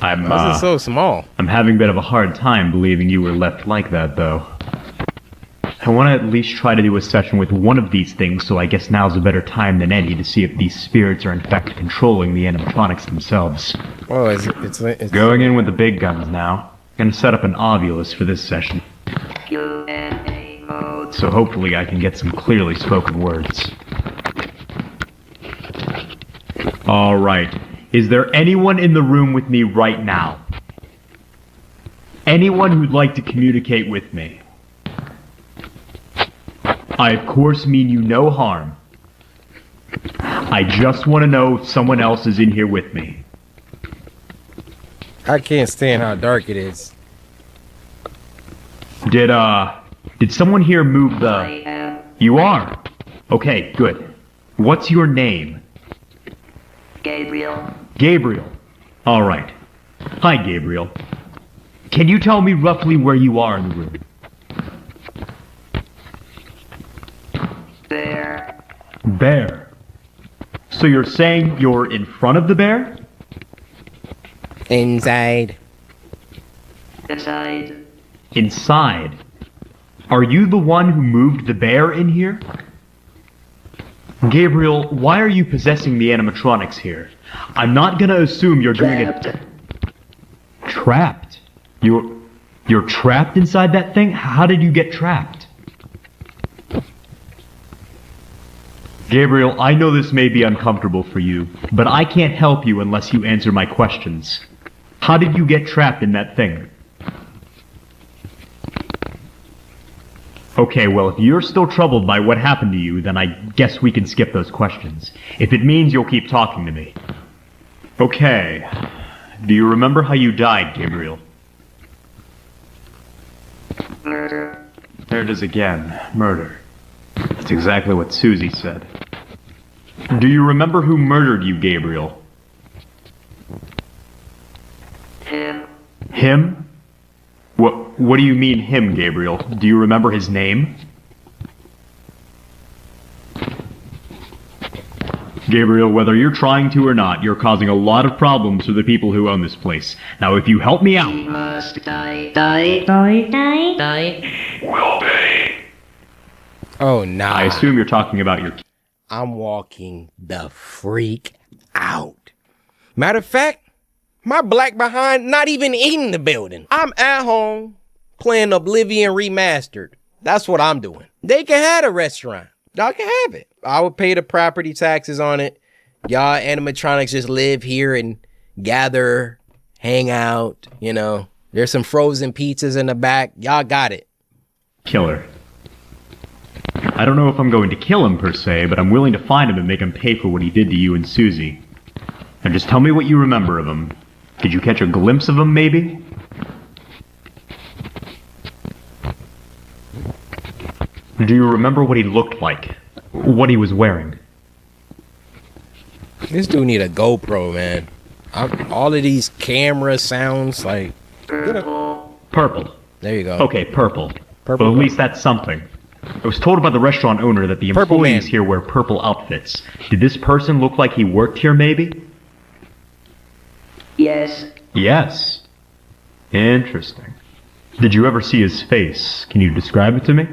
This is so small. I'm having a bit of a hard time believing you were left like that, though. I want to at least try to do a session with one of these things, so I guess now's a better time than any to see if these spirits are in fact controlling the animatronics themselves. Oh, it's Going in with the big guns now. Gonna set up an ovulus for this session. So hopefully I can get some clearly spoken words. Alright. Is there anyone in the room with me right now? Anyone who'd like to communicate with me? I of course mean you no harm. I just want to know if someone else is in here with me. I can't stand how dark it is. Did someone here move the... You are? Okay, good. What's your name? Gabriel. Gabriel. Alright. Hi, Gabriel. Can you tell me roughly where you are in the room? Bear. Bear. So you're saying you're in front of the bear? Inside. Inside. Inside. Are you the one who moved the bear in here? Gabriel, why are you possessing the animatronics here? I'm not gonna assume you're doing it... trapped? You're trapped inside that thing? How did you get trapped? Gabriel, I know this may be uncomfortable for you, but I can't help you unless you answer my questions. How did you get trapped in that thing? Okay, well, if you're still troubled by what happened to you, then I guess we can skip those questions. If it means you'll keep talking to me. Okay. Do you remember how you died, Gabriel? Murder. There it is again. Murder. That's exactly what Susie said. Do you remember who murdered you, Gabriel? Him. Him? What do you mean him, Gabriel? Do you remember his name? Gabriel, whether you're trying to or not, you're causing a lot of problems for the people who own this place. Now, if you help me out... He must die. Die. Die. Die. Die. Will be. Oh, nah. I assume you're talking about your... I'm walking the freak out. Matter of fact, my black behind not even in the building. I'm at home playing Oblivion Remastered. That's what I'm doing. They can have a restaurant. Y'all can have it. I would pay the property taxes on it. Y'all animatronics just live here and gather, hang out, you know. There's some frozen pizzas in the back. Y'all got it. Killer. I don't know if I'm going to kill him per se, but I'm willing to find him and make him pay for what he did to you and Susie. Now just tell me what you remember of him. Did you catch a glimpse of him, maybe? Do you remember what he looked like? What he was wearing? This dude need a GoPro, man. All of these camera sounds like... Purple. There you go. Okay, purple. Purple. Well, at least that's something. I was told by the restaurant owner that the employees here wear purple outfits. Did this person look like he worked here, maybe? Yes. Yes. Interesting. Did you ever see his face? Can you describe it to me?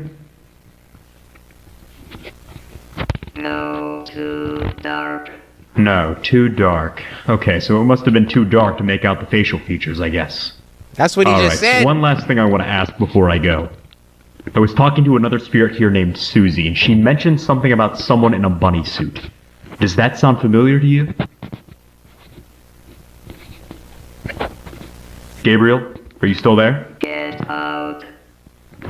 No, too dark. No, too dark. Okay, so it must have been too dark to make out the facial features, I guess. That's what he just said. One last thing I want to ask before I go. I was talking to another spirit here named Susie, and she mentioned something about someone in a bunny suit. Does that sound familiar to you? Gabriel, are you still there? Get out.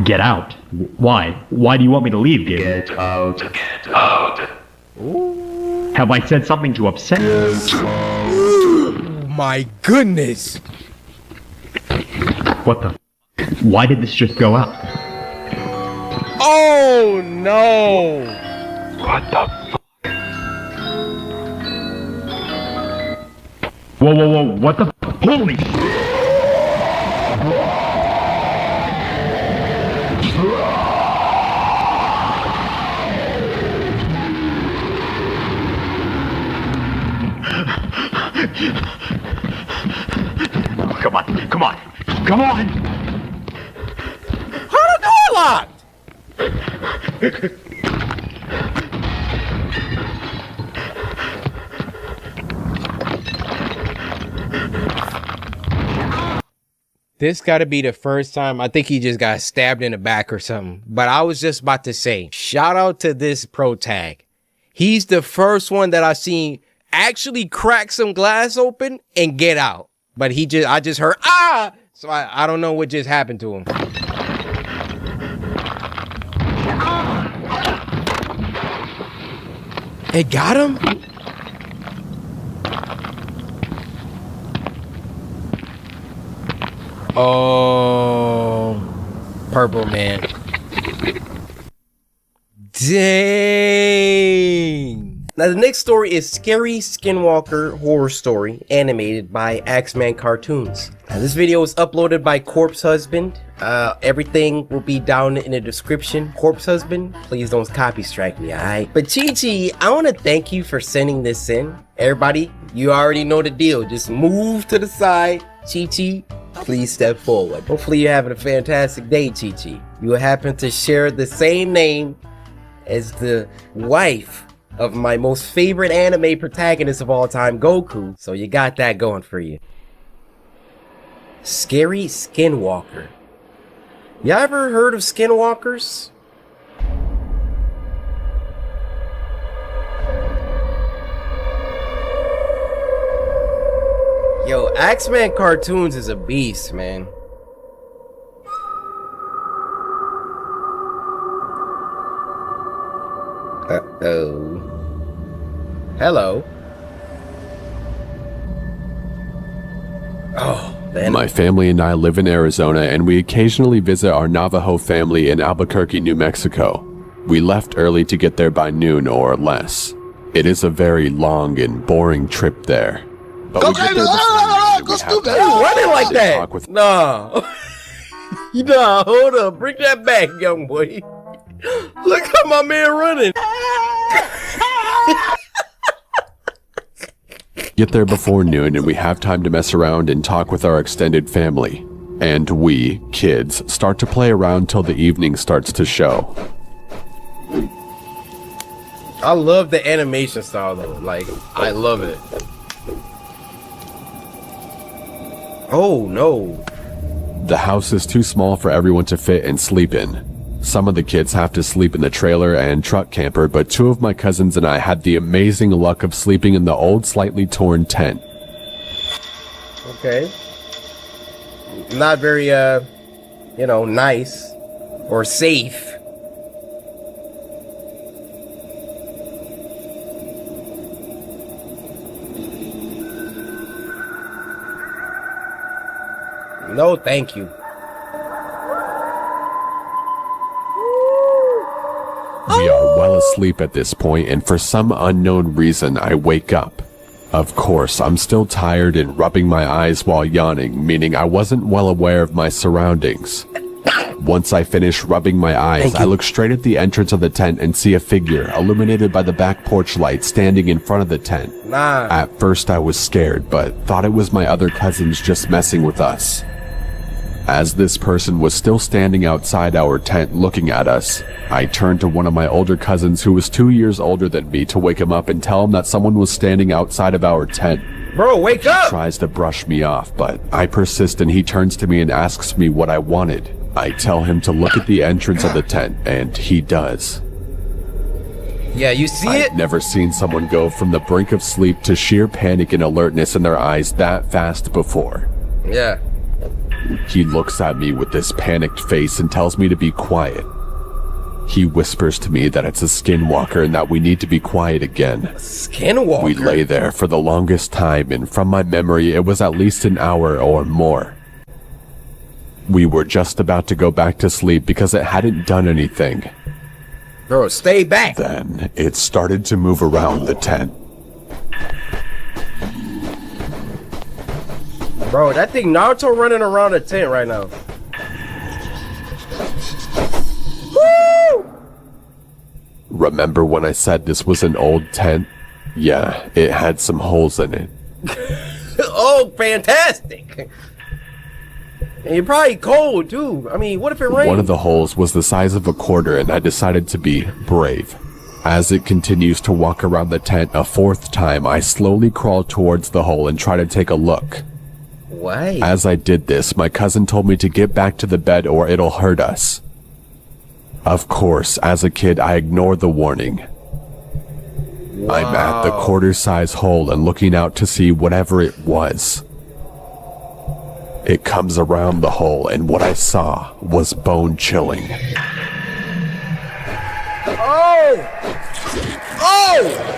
Get out? Why? Why do you want me to leave, Gabriel? Get out. Get out. Have I said something to upset you? Oh my goodness. What the? Why did this just go out? Oh no! What the fuck? Whoa, whoa, whoa, what the holy shit! Come on, come on, come on! How the door locked? This gotta be the first time. I think he just got stabbed in the back or something. But I was just about to say, shout out to this pro tag. He's the first one that I've seen actually crack some glass open and get out. But I just heard, ah! So I don't know what just happened to him. It got him? Oh, purple man. Dang. Now the next story is Scary Skinwalker Horror Story, animated by Axeman Cartoons. Now this video was uploaded by Corpse Husband. Everything will be down in the description. Corpse Husband, please don't copy strike me, alright? But Chi-Chi, I want to thank you for sending this in. Everybody, you already know the deal. Just move to the side. Chi-Chi, please step forward. Hopefully you're having a fantastic day, Chi-Chi. You happen to share the same name as the wife of my most favorite anime protagonist of all time, Goku. So you got that going for you. Scary skinwalker. Y'all ever heard of skinwalkers? Yo, X-Men Cartoons is a beast, man. Uh-oh. Hello. Oh, my family and I live in Arizona, and we occasionally visit our Navajo family in Albuquerque, New Mexico. We left early to get there by noon or less. It is a very long and boring trip there. But we get there running like that. No. No, hold up. Bring that back, young boy. Look how my man running. Get there before noon and we have time to mess around and talk with our extended family. And we, kids, start to play around till the evening starts to show. I love the animation style though. Like, I love it. Oh no. The house is too small for everyone to fit and sleep in. Some of the kids have to sleep in the trailer and truck camper, but 2 of my cousins and I had the amazing luck of sleeping in the old, slightly torn tent. Okay. Not very, nice or safe. No, thank you. We are well asleep at this point, and for some unknown reason, I wake up. Of course, I'm still tired and rubbing my eyes while yawning, meaning I wasn't well aware of my surroundings. Once I finish rubbing my eyes, I look straight at the entrance of the tent and see a figure, illuminated by the back porch light, standing in front of the tent. At first, I was scared, but thought it was my other cousins just messing with us. As this person was still standing outside our tent looking at us, I turned to one of my older cousins who was 2 years older than me to wake him up and tell him that someone was standing outside of our tent. Bro, wake up! He tries to brush me off, but I persist and he turns to me and asks me what I wanted. I tell him to look at the entrance of the tent, and he does. Yeah, you see it? I've never seen someone go from the brink of sleep to sheer panic and alertness in their eyes that fast before. Yeah. He looks at me with this panicked face and tells me to be quiet. He whispers to me that it's a skinwalker and that we need to be quiet again. Skinwalker? We lay there for the longest time, and from my memory, it was at least an hour or more. We were just about to go back to sleep because it hadn't done anything. Bro, stay back. Then it started to move around the tent. Bro, that thing Naruto running around the tent right now. Woo! Remember when I said this was an old tent? Yeah, it had some holes in it. Oh, fantastic. And you're probably cold, too. I mean, what if it rains? One of the holes was the size of a quarter, and I decided to be brave. As it continues to walk around the tent a 4th time, I slowly crawl towards the hole and try to take a look. Why? As I did this, my cousin told me to get back to the bed or it'll hurt us. Of course, as a kid, I ignored the warning. Wow. I'm at the quarter-size hole and looking out to see whatever it was. It comes around the hole, and what I saw was bone-chilling. Oh! Oh!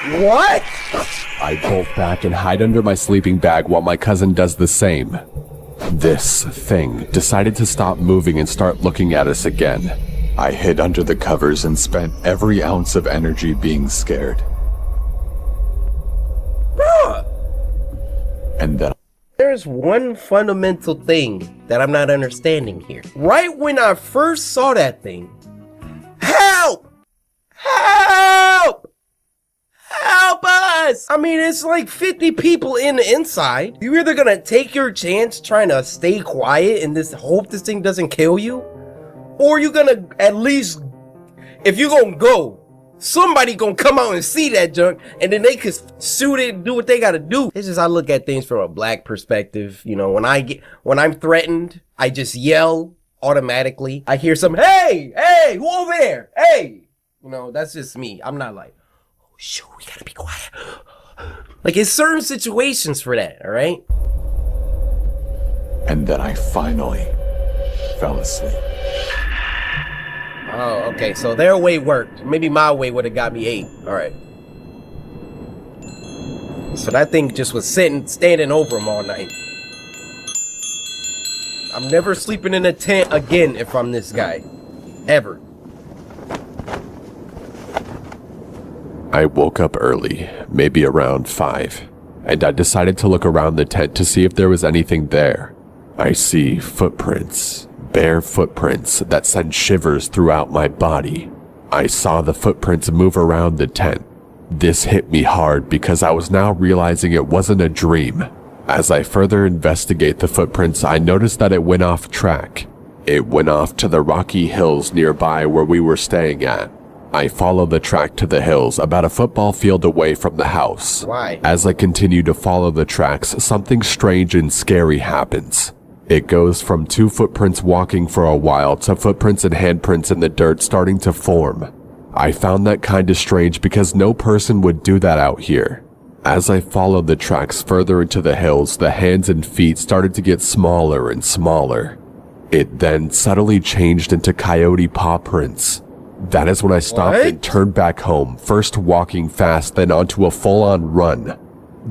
What? I bolt back and hide under my sleeping bag while my cousin does the same. This thing decided to stop moving and start looking at us again. I hid under the covers and spent every ounce of energy being scared. Bruh! And then there's one fundamental thing that I'm not understanding here. Right when I first saw that thing, help! Help! Help us! I mean, it's like 50 people in the inside. You're either gonna take your chance trying to stay quiet and just hope this thing doesn't kill you, or you're gonna at least, if you're gonna go, somebody gonna come out and see that junk, and then they could shoot it and do what they gotta do. It's just I look at things from a black perspective. You know, when I'm threatened, I just yell automatically. I hear some, hey, who over there? Hey, you know, that's just me. I'm not like, oh shoot, we gotta be quiet. Like, it's certain situations for that, all right? And then I finally fell asleep. Oh, okay, so their way worked. Maybe my way would have got me 8. All right. So that thing just was standing over him all night. I'm never sleeping in a tent again if I'm this guy. Ever. I woke up early, maybe around 5, and I decided to look around the tent to see if there was anything there. I see footprints, bare footprints that send shivers throughout my body. I saw the footprints move around the tent. This hit me hard because I was now realizing it wasn't a dream. As I further investigate the footprints, I noticed that it went off track. It went off to the rocky hills nearby where we were staying at. I followed the track to the hills, about a football field away from the house. Why? As I continue to follow the tracks, something strange and scary happens. It goes from 2 footprints walking for a while to footprints and handprints in the dirt starting to form. I found that kinda strange because no person would do that out here. As I followed the tracks further into the hills, the hands and feet started to get smaller and smaller. It then subtly changed into coyote paw prints. That is when I stopped and turned back home, first walking fast, then onto a full-on run.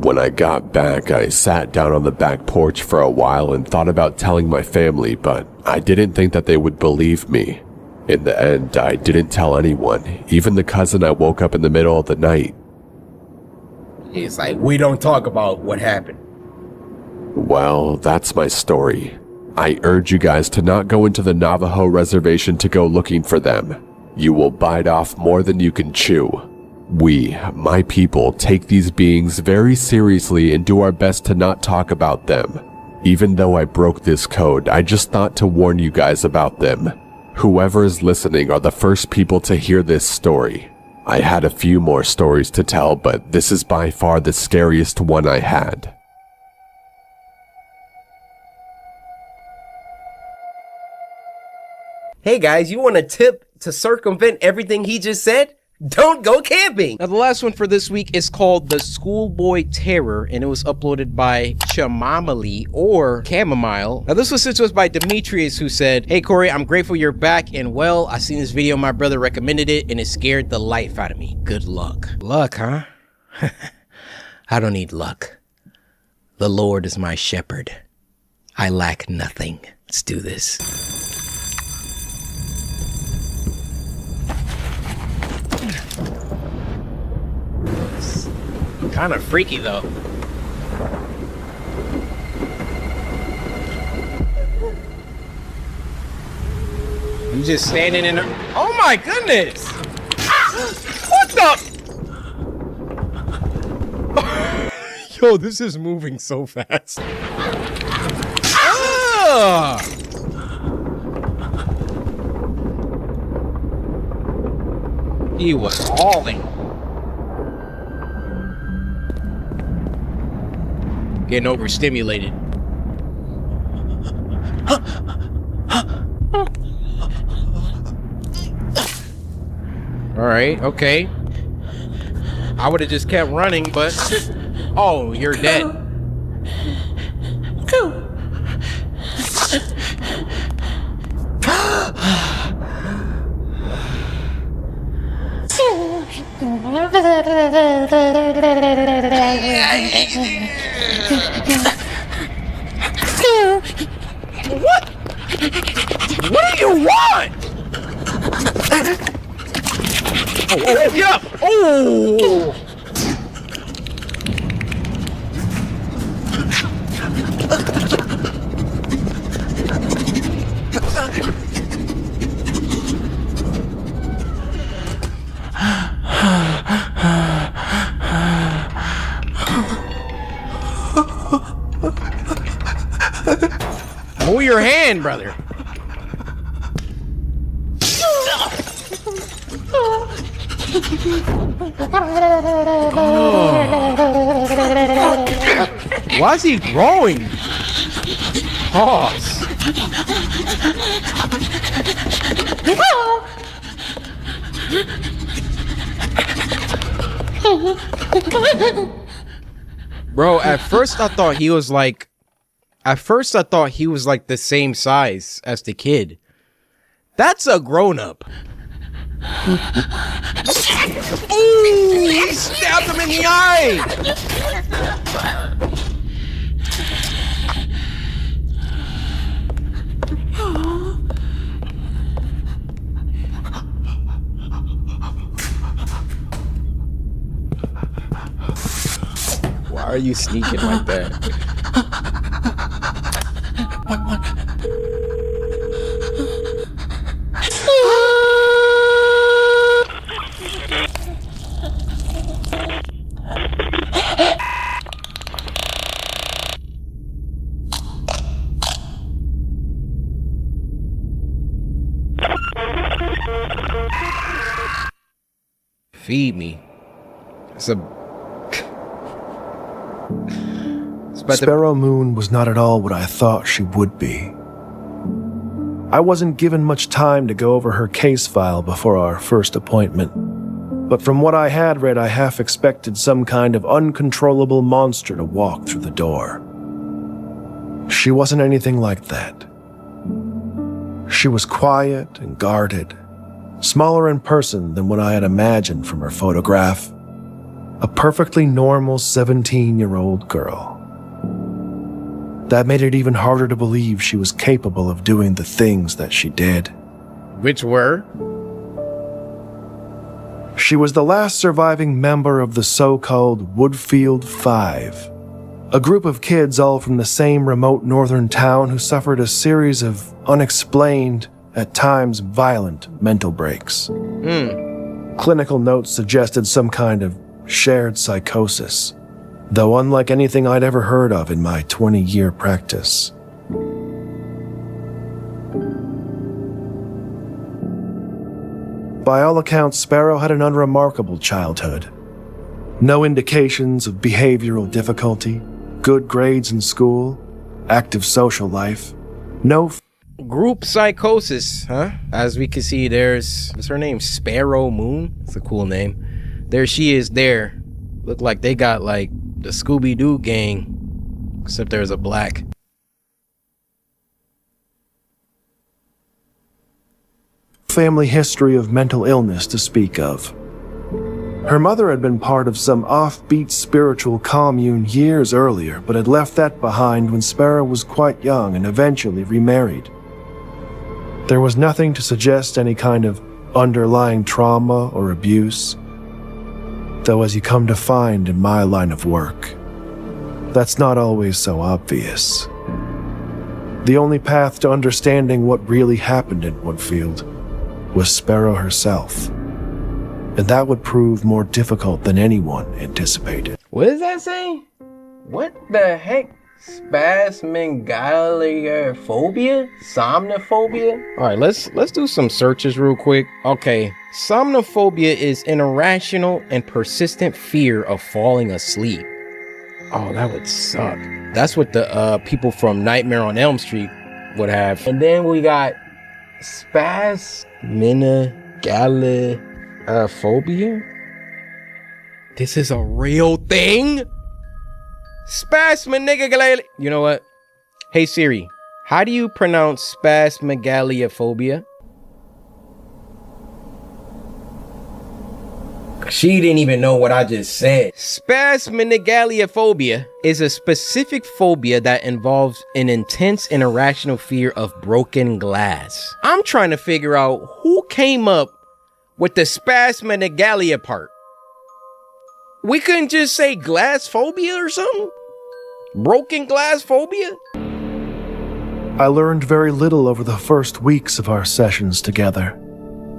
When I got back, I sat down on the back porch for a while and thought about telling my family, but I didn't think that they would believe me. In the end, I didn't tell anyone, even the cousin I woke up in the middle of the night. It's like, we don't talk about what happened. Well, that's my story. I urge you guys to not go into the Navajo reservation to go looking for them. You will bite off more than you can chew. We, my people, take these beings very seriously and do our best to not talk about them. Even though I broke this code, I just thought to warn you guys about them. Whoever is listening are the first people to hear this story. I had a few more stories to tell, but this is by far the scariest one I had. Hey guys, you want a tip to circumvent everything he just said? Don't go camping! Now the last one for this week is called The Schoolboy Terror, and it was uploaded by Chamomile or Chamomile. Now this was sent to us by Demetrius, who said, "Hey Corey, I'm grateful you're back, and well, I seen this video, my brother recommended it, and it scared the life out of me. Good luck." Luck, huh? I don't need luck. The Lord is my shepherd. I lack nothing. Let's do this. Kind of freaky though. You just standing in a... Oh my goodness! What the? Yo, this is moving so fast. Ah! He was hauling. Getting overstimulated. Alright, okay. I would have just kept running, but... Oh, you're dead. What? What do you want? Oh, yeah. Oh. Move your hand, brother. Why is he growing? Pause. Bro, at first I thought he was like the same size as the kid. That's a grown-up. Ooh, he stabbed him in the eye. Why are you sneaking like that? Feed me. It's a Sparrow Moon was not at all what I thought she would be. I wasn't given much time to go over her case file before our first appointment, but from what I had read, I half expected some kind of uncontrollable monster to walk through the door. She wasn't anything like that. She was quiet and guarded, smaller in person than what I had imagined from her photograph. A perfectly normal 17-year-old girl. That made it even harder to believe she was capable of doing the things that she did. Which were? She was the last surviving member of the so-called Woodfield Five, a group of kids all from the same remote northern town who suffered a series of unexplained, at times violent, mental breaks. Clinical notes suggested some kind of shared psychosis, though unlike anything I'd ever heard of in my 20-year practice. By all accounts, Sparrow had an unremarkable childhood. No indications of behavioral difficulty, good grades in school, active social life, no group psychosis, huh? As we can see, there's, what's her name? Sparrow Moon? It's a cool name. There she is there. Look like they got like the Scooby-Doo gang, except there's a black. Family history of mental illness to speak of. Her mother had been part of some offbeat spiritual commune years earlier, but had left that behind when Sparrow was quite young and eventually remarried. There was nothing to suggest any kind of underlying trauma or abuse, though as you come to find in my line of work, that's not always so obvious. The only path to understanding what really happened in Woodfield was Sparrow herself, and that would prove more difficult than anyone anticipated. What does that say? What the heck? Spasmegalophobia? Somnophobia? Alright, let's do some searches real quick. Okay, somnophobia is an irrational and persistent fear of falling asleep. Oh, that would suck. That's what the people from Nightmare on Elm Street would have. And then we got spasmegalophobia. This is a real thing? Spasmegalophobia. You know what? Hey Siri, how do you pronounce spasmegalophobia? She didn't even know what I just said. Spasmegalophobia is a specific phobia that involves an intense and irrational fear of broken glass. I'm trying to figure out who came up with the spasmegalophobia part. We couldn't just say glass phobia or something? Broken glass phobia? I learned very little over the first weeks of our sessions together.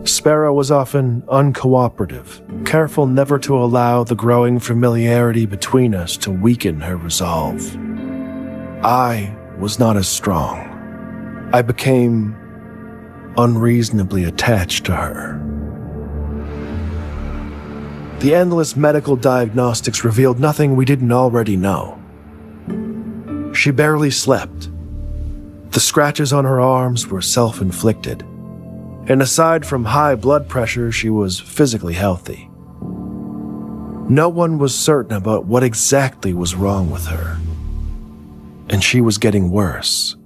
Sparrow was often uncooperative, careful never to allow the growing familiarity between us to weaken her resolve. I was not as strong. I became unreasonably attached to her. The endless medical diagnostics revealed nothing we didn't already know. She barely slept. The scratches on her arms were self-inflicted. And aside from high blood pressure, she was physically healthy. No one was certain about what exactly was wrong with her. And she was getting worse.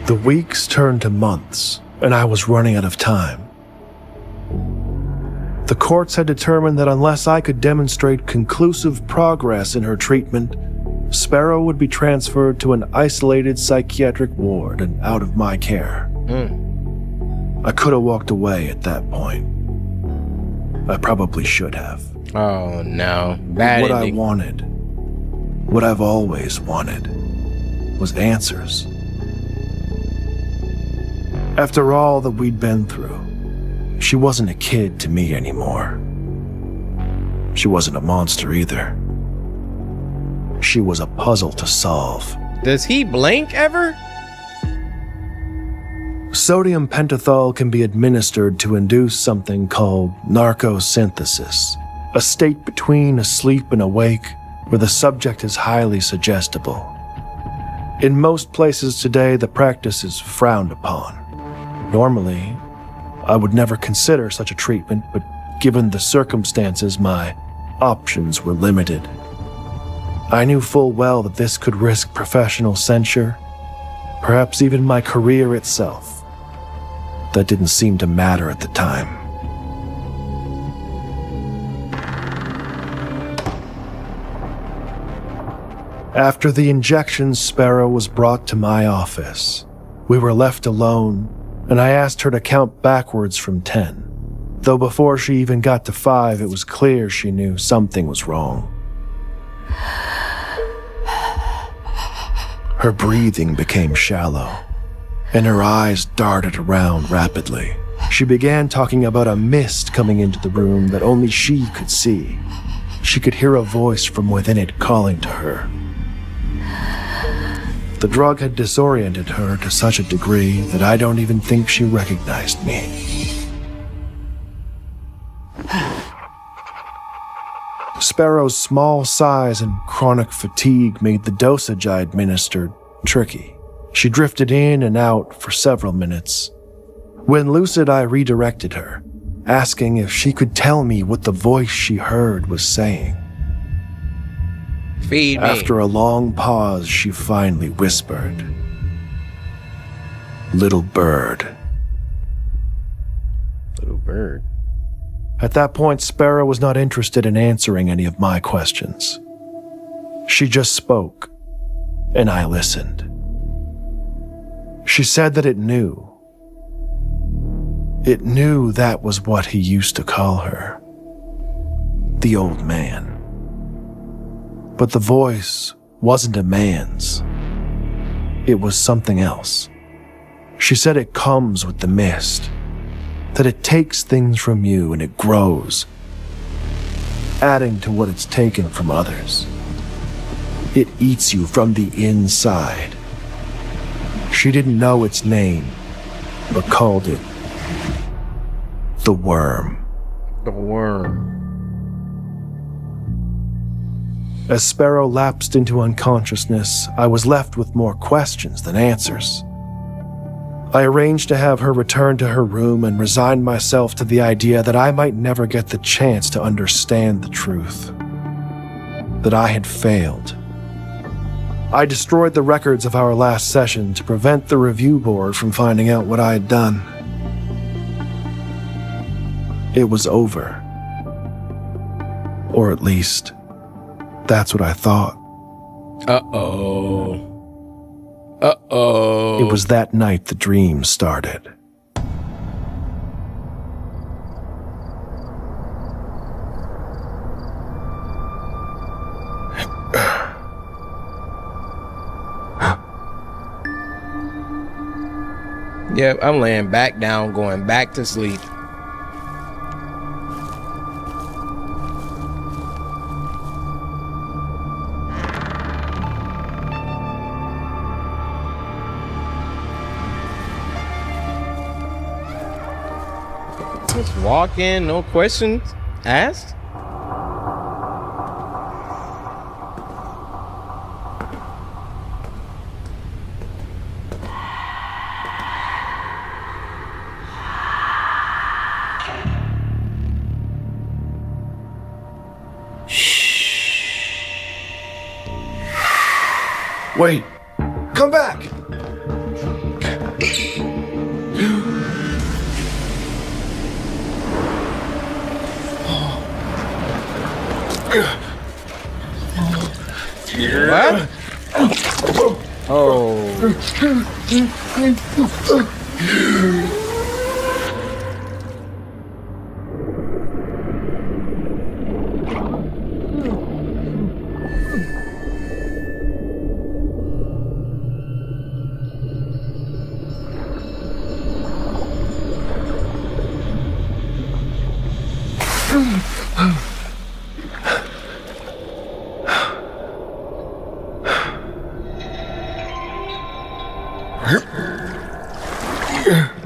The weeks turned to months, and I was running out of time. The courts had determined that unless I could demonstrate conclusive progress in her treatment, Sparrow would be transferred to an isolated psychiatric ward and out of my care. I could have walked away at that point. I probably should have. Oh no, bad What ending. I wanted, what I've always wanted, was answers. After all that we'd been through, she wasn't a kid to me anymore. She wasn't a monster either. She was a puzzle to solve. Does he blink ever? Sodium pentothal can be administered to induce something called narcosynthesis, a state between asleep and awake where the subject is highly suggestible. In most places today, the practice is frowned upon. Normally, I would never consider such a treatment, but given the circumstances, my options were limited. I knew full well that this could risk professional censure, perhaps even my career itself. That didn't seem to matter at the time. After the injection, Sparrow was brought to my office. We were left alone, and I asked her to count backwards from 10. Though before she even got to 5, it was clear she knew something was wrong. Her breathing became shallow, and her eyes darted around rapidly. She began talking about a mist coming into the room that only she could see. She could hear a voice from within it calling to her. The drug had disoriented her to such a degree that I don't even think she recognized me. Sparrow's small size and chronic fatigue made the dosage I administered tricky. She drifted in and out for several minutes. When lucid, I redirected her, asking if she could tell me what the voice she heard was saying. Feed me. After a long pause, she finally whispered, "Little bird." Little bird. At that point, Sparrow was not interested in answering any of my questions. She just spoke, and I listened. She said that it knew. It knew that was what he used to call her. The old man. But the voice wasn't a man's. It was something else. She said it comes with the mist, that it takes things from you and it grows, adding to what it's taken from others. It eats you from the inside. She didn't know its name, but called it the worm. The worm. As Sparrow lapsed into unconsciousness, I was left with more questions than answers. I arranged to have her return to her room and resigned myself to the idea that I might never get the chance to understand the truth. That I had failed. I destroyed the records of our last session to prevent the review board from finding out what I had done. It was over. Or at least, that's what I thought. Uh-oh. Uh-oh. It was that night the dream started. Yep, I'm laying back down, going back to sleep. walk in, no questions asked? Wait, come back! What? Oh.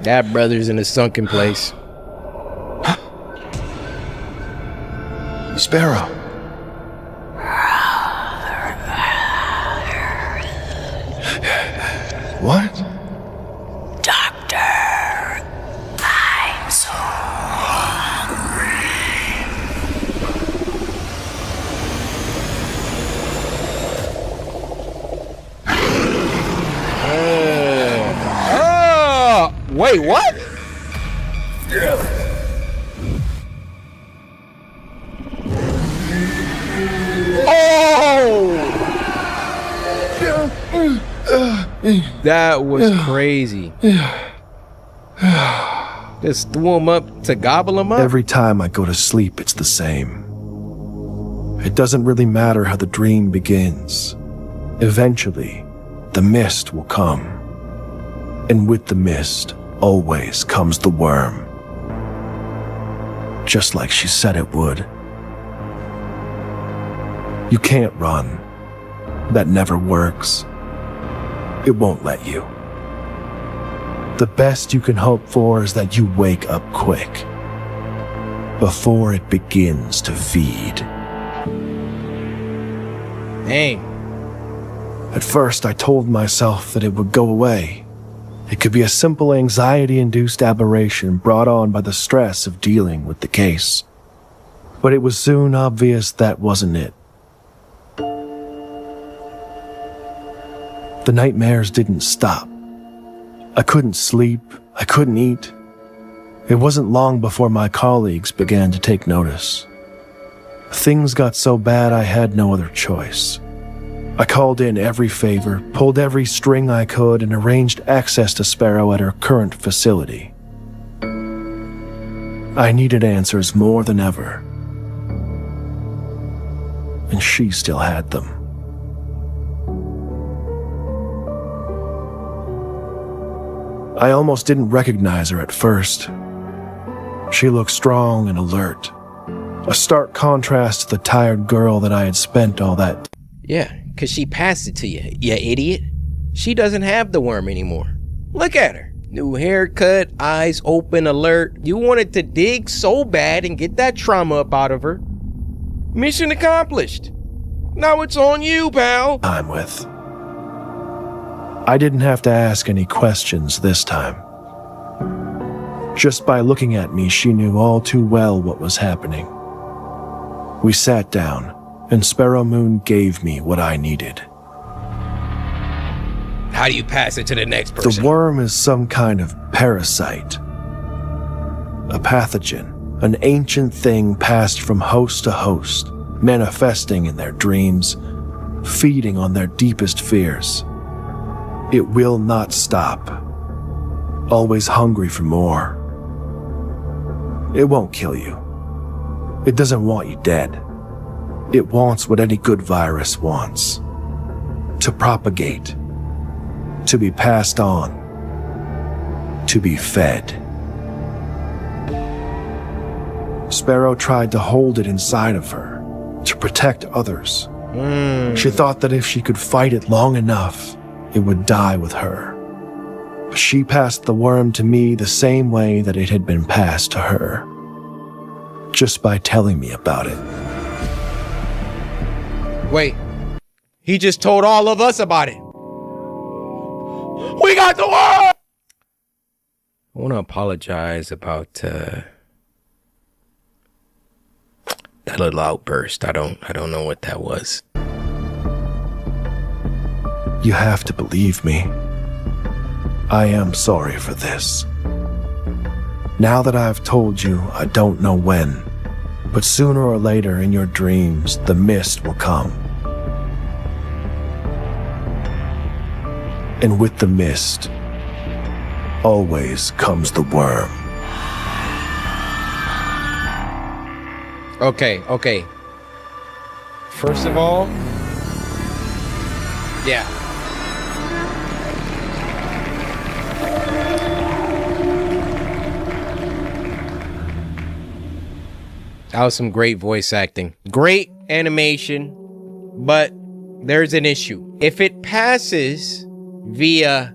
That brother's in a sunken place. Sparrow. What? Doctor, I'm so hungry. Wait, what? That was crazy. Just threw him up to gobble him up? Every time I go to sleep, it's the same. It doesn't really matter how the dream begins. Eventually, the mist will come. And with the mist, always comes the worm. Just like she said it would. You can't run. That never works. It won't let you. The best you can hope for is that you wake up quick, before it begins to feed. Dang. At first, I told myself that it would go away. It could be a simple anxiety-induced aberration brought on by the stress of dealing with the case. But it was soon obvious that wasn't it. The nightmares didn't stop. I couldn't sleep, I couldn't eat. It wasn't long before my colleagues began to take notice. Things got so bad I had no other choice. I called in every favor, pulled every string I could, and arranged access to Sparrow at her current facility. I needed answers more than ever. And she still had them. I almost didn't recognize her at first. She looked strong and alert. A stark contrast to the tired girl that I had spent all that. Yeah, 'cause she passed it to you, you idiot. She doesn't have the worm anymore. Look at her. New haircut, eyes open, alert. You wanted to dig so bad and get that trauma up out of her. Mission accomplished. Now it's on you, pal. I'm with. I didn't have to ask any questions this time. Just by looking at me, she knew all too well what was happening. We sat down, and Sparrow Moon gave me what I needed. How do you pass it to the next person? The worm is some kind of parasite. A pathogen, an ancient thing passed from host to host, manifesting in their dreams, feeding on their deepest fears. It will not stop, always hungry for more. It won't kill you. It doesn't want you dead. It wants what any good virus wants. To propagate. To be passed on. To be fed. Sparrow tried to hold it inside of her, to protect others. She thought that if she could fight it long enough, it would die with her. She passed the worm to me the same way that it had been passed to her. just by telling me about it. Wait. He just told all of us about it. We got the worm! I want to apologize about that little outburst. I don't know what that was. You have to believe me. I am sorry for this. Now that I've told you, I don't know when, but sooner or later in your dreams, the mist will come. And with the mist, always comes the worm. Okay. First of all, yeah. That was some great voice acting. Great animation, but there's an issue. If it passes via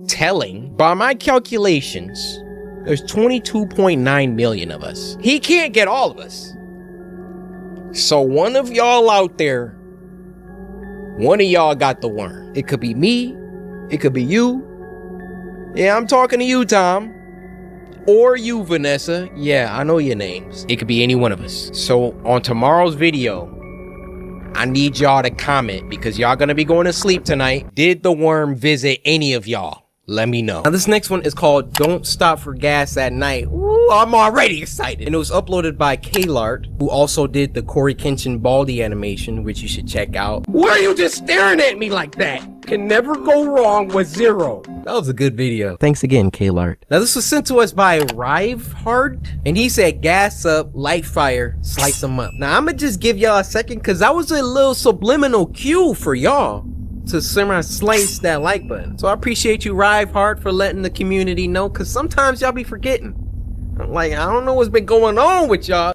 telling, by my calculations, there's 22.9 million of us. He can't get all of us. So one of y'all out there, one of y'all got the worm. It could be me. It could be you. Yeah, I'm talking to you, Tom. Or you, Vanessa. Yeah, I know your names. It could be any one of us. So on tomorrow's video, I need y'all to comment because y'all gonna be going to sleep tonight. Did the worm visit any of y'all? Let me know. Now this next one is called Don't Stop for Gas at Night. Ooh, I'm already excited. And it was uploaded by Klart, who also did the CoryxKenshin Baldy animation, which you should check out. Why are you just staring at me like that? Can never go wrong with zero. That was a good video. Thanks again, Klart. Now this was sent to us by Rivehard, and he said gas up, light fire, slice them up. Now I'ma just give y'all a second because that was a little subliminal cue for y'all to slice that like button. So I appreciate you, Rivehard, for letting the community know, because sometimes y'all be forgetting. Like, I don't know what's been going on with y'all.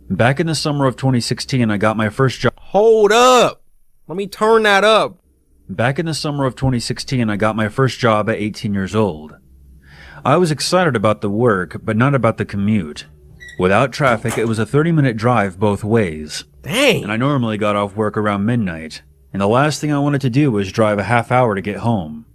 Back in the summer of 2016, I got my first job. Hold up. Let me turn that up. Back in the summer of 2016, I got my first job at 18 years old. I was excited about the work, but not about the commute. Without traffic, it was a 30-minute drive both ways. Dang. And I normally got off work around midnight, and the last thing I wanted to do was drive a half hour to get home.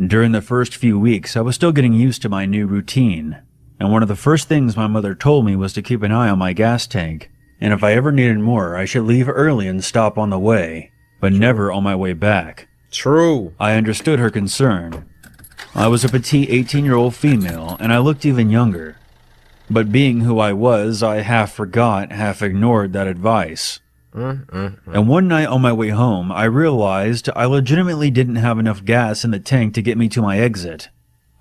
During the first few weeks, I was still getting used to my new routine, and one of the first things my mother told me was to keep an eye on my gas tank, and if I ever needed more, I should leave early and stop on the way, but never on my way back. True. I understood her concern. I was a petite 18-year-old female, and I looked even younger. But being who I was, I half forgot, half ignored that advice. And one night on my way home, I realized I legitimately didn't have enough gas in the tank to get me to my exit.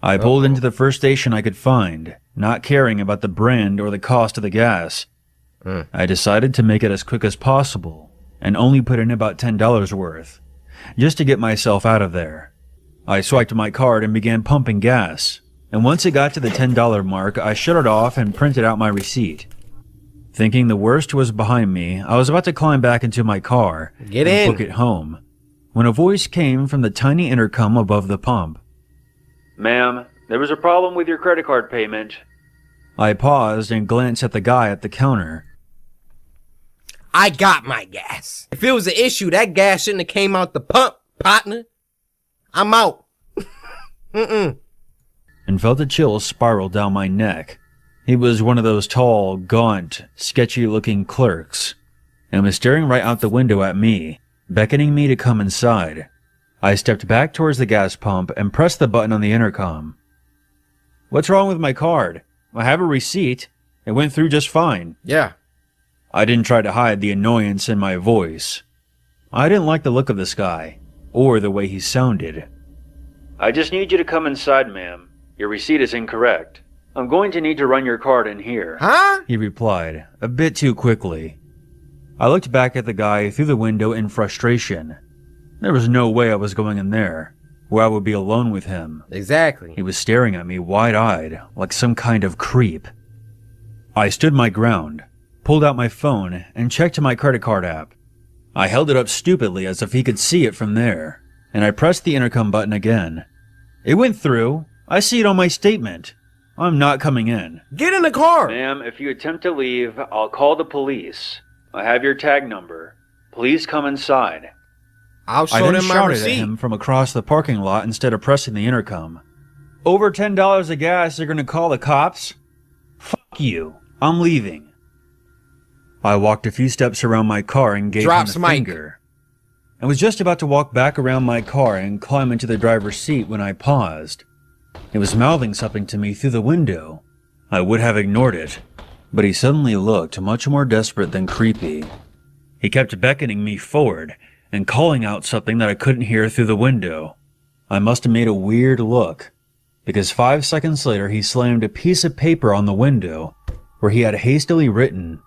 I pulled into the first station I could find, not caring about the brand or the cost of the gas. I decided to make it as quick as possible, and only put in about $10 worth, just to get myself out of there. I swiped my card and began pumping gas. And once it got to the $10 mark, I shut it off and printed out my receipt. Thinking the worst was behind me, I was about to climb back into my car and book it home, when a voice came from the tiny intercom above the pump. "Ma'am, there was a problem with your credit card payment." I paused and glanced at the guy at the counter. I got my gas. If it was an issue, that gas shouldn't have came out the pump, partner. I'm out. And felt a chill spiral down my neck. He was one of those tall, gaunt, sketchy-looking clerks, and was staring right out the window at me, beckoning me to come inside. I stepped back towards the gas pump and pressed the button on the intercom. "What's wrong with my card? I have a receipt. It went through just fine." Yeah. I didn't try to hide the annoyance in my voice. I didn't like the look of this guy, or the way he sounded. "I just need you to come inside, ma'am. Your receipt is incorrect. I'm going to need to run your card in here." Huh? He replied, a bit too quickly. I looked back at the guy through the window in frustration. There was no way I was going in there, where I would be alone with him. Exactly. He was staring at me wide-eyed, like some kind of creep. I stood my ground, pulled out my phone, and checked my credit card app. I held it up stupidly as if he could see it from there, and I pressed the intercom button again. It went through. I see it on my statement. I'm not coming in. Get in the car! Ma'am, if you attempt to leave, I'll call the police. I have your tag number. Please come inside. I'll I show then them my shouted at receipt. him from across the parking lot instead of pressing the intercom. Over $10 of gas, you're gonna call the cops? Fuck you. I'm leaving. I walked a few steps around my car and gave Drops him a mic. finger. I was just about to walk back around my car and climb into the driver's seat when I paused. He was mouthing something to me through the window. I would have ignored it, but he suddenly looked much more desperate than creepy. He kept beckoning me forward and calling out something that I couldn't hear through the window. I must have made a weird look, because 5 seconds later he slammed a piece of paper on the window where he had hastily written,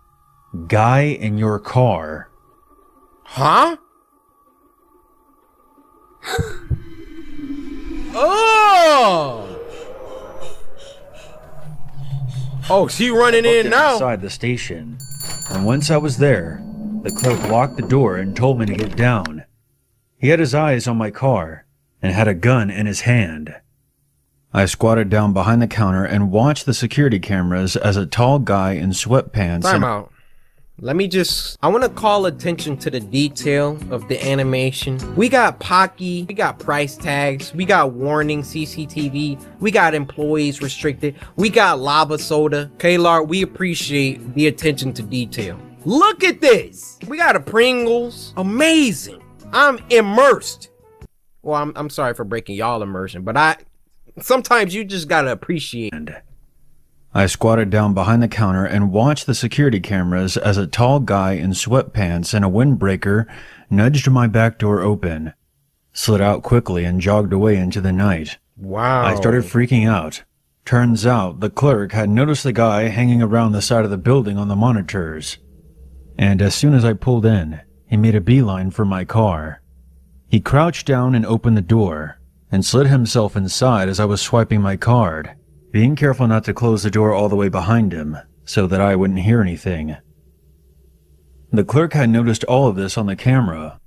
"Guy in your car." Huh? Oh! Oh, she running in now. Inside the station, and once I was there, the clerk locked the door and told me to get down. He had his eyes on my car and had a gun in his hand. I squatted down behind the counter and watched the security cameras as a tall guy in sweatpants Time out. I want to call attention to the detail of the animation. We got Pocky, we got price tags, we got warning CCTV, we got employees restricted, we got lava soda. Klar, we appreciate the attention to detail. Look at this. We got a Pringles. Amazing. I'm immersed. Well, I'm sorry for breaking y'all immersion, but sometimes you just gotta appreciate. I squatted down behind the counter and watched the security cameras as a tall guy in sweatpants and a windbreaker nudged my back door open, slid out quickly and jogged away into the night. Wow. I started freaking out. Turns out the clerk had noticed the guy hanging around the side of the building on the monitors. And as soon as I pulled in, he made a beeline for my car. He crouched down and opened the door, and slid himself inside as I was swiping my card, being careful not to close the door all the way behind him, so that I wouldn't hear anything. The clerk had noticed all of this on the camera.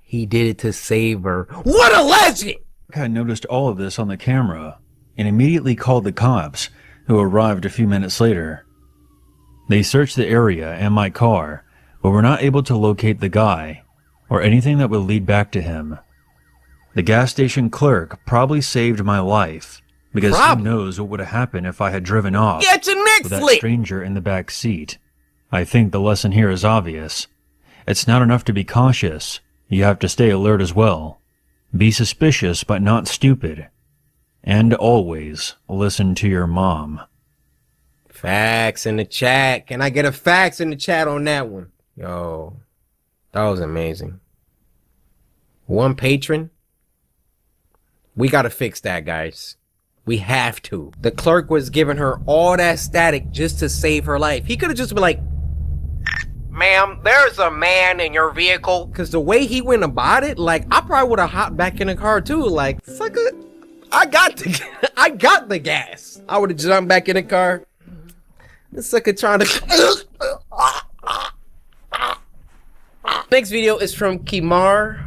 He did it to save her. What a legend! The clerk had noticed all of this on the camera, and immediately called the cops, who arrived a few minutes later. They searched the area and my car, but were not able to locate the guy, or anything that would lead back to him. The gas station clerk probably saved my life, because who knows what would have happened if I had driven off Get your neck with that slick! stranger in the back seat. I think the lesson here is obvious. It's not enough to be cautious. You have to stay alert as well. Be suspicious but not stupid. And always listen to your mom. Facts in the chat. Can I get a fax in the chat on that one? Yo, that was amazing. One patron. We gotta fix that, guys. We have to. The clerk was giving her all that static just to save her life. He could have just been like, "Ma'am, there's a man in your vehicle." Because the way he went about it, like, I probably would have hopped back in the car too. Like, sucker, I got the gas. I would have jumped back in the car. This sucker trying to... Next video is from Kmart,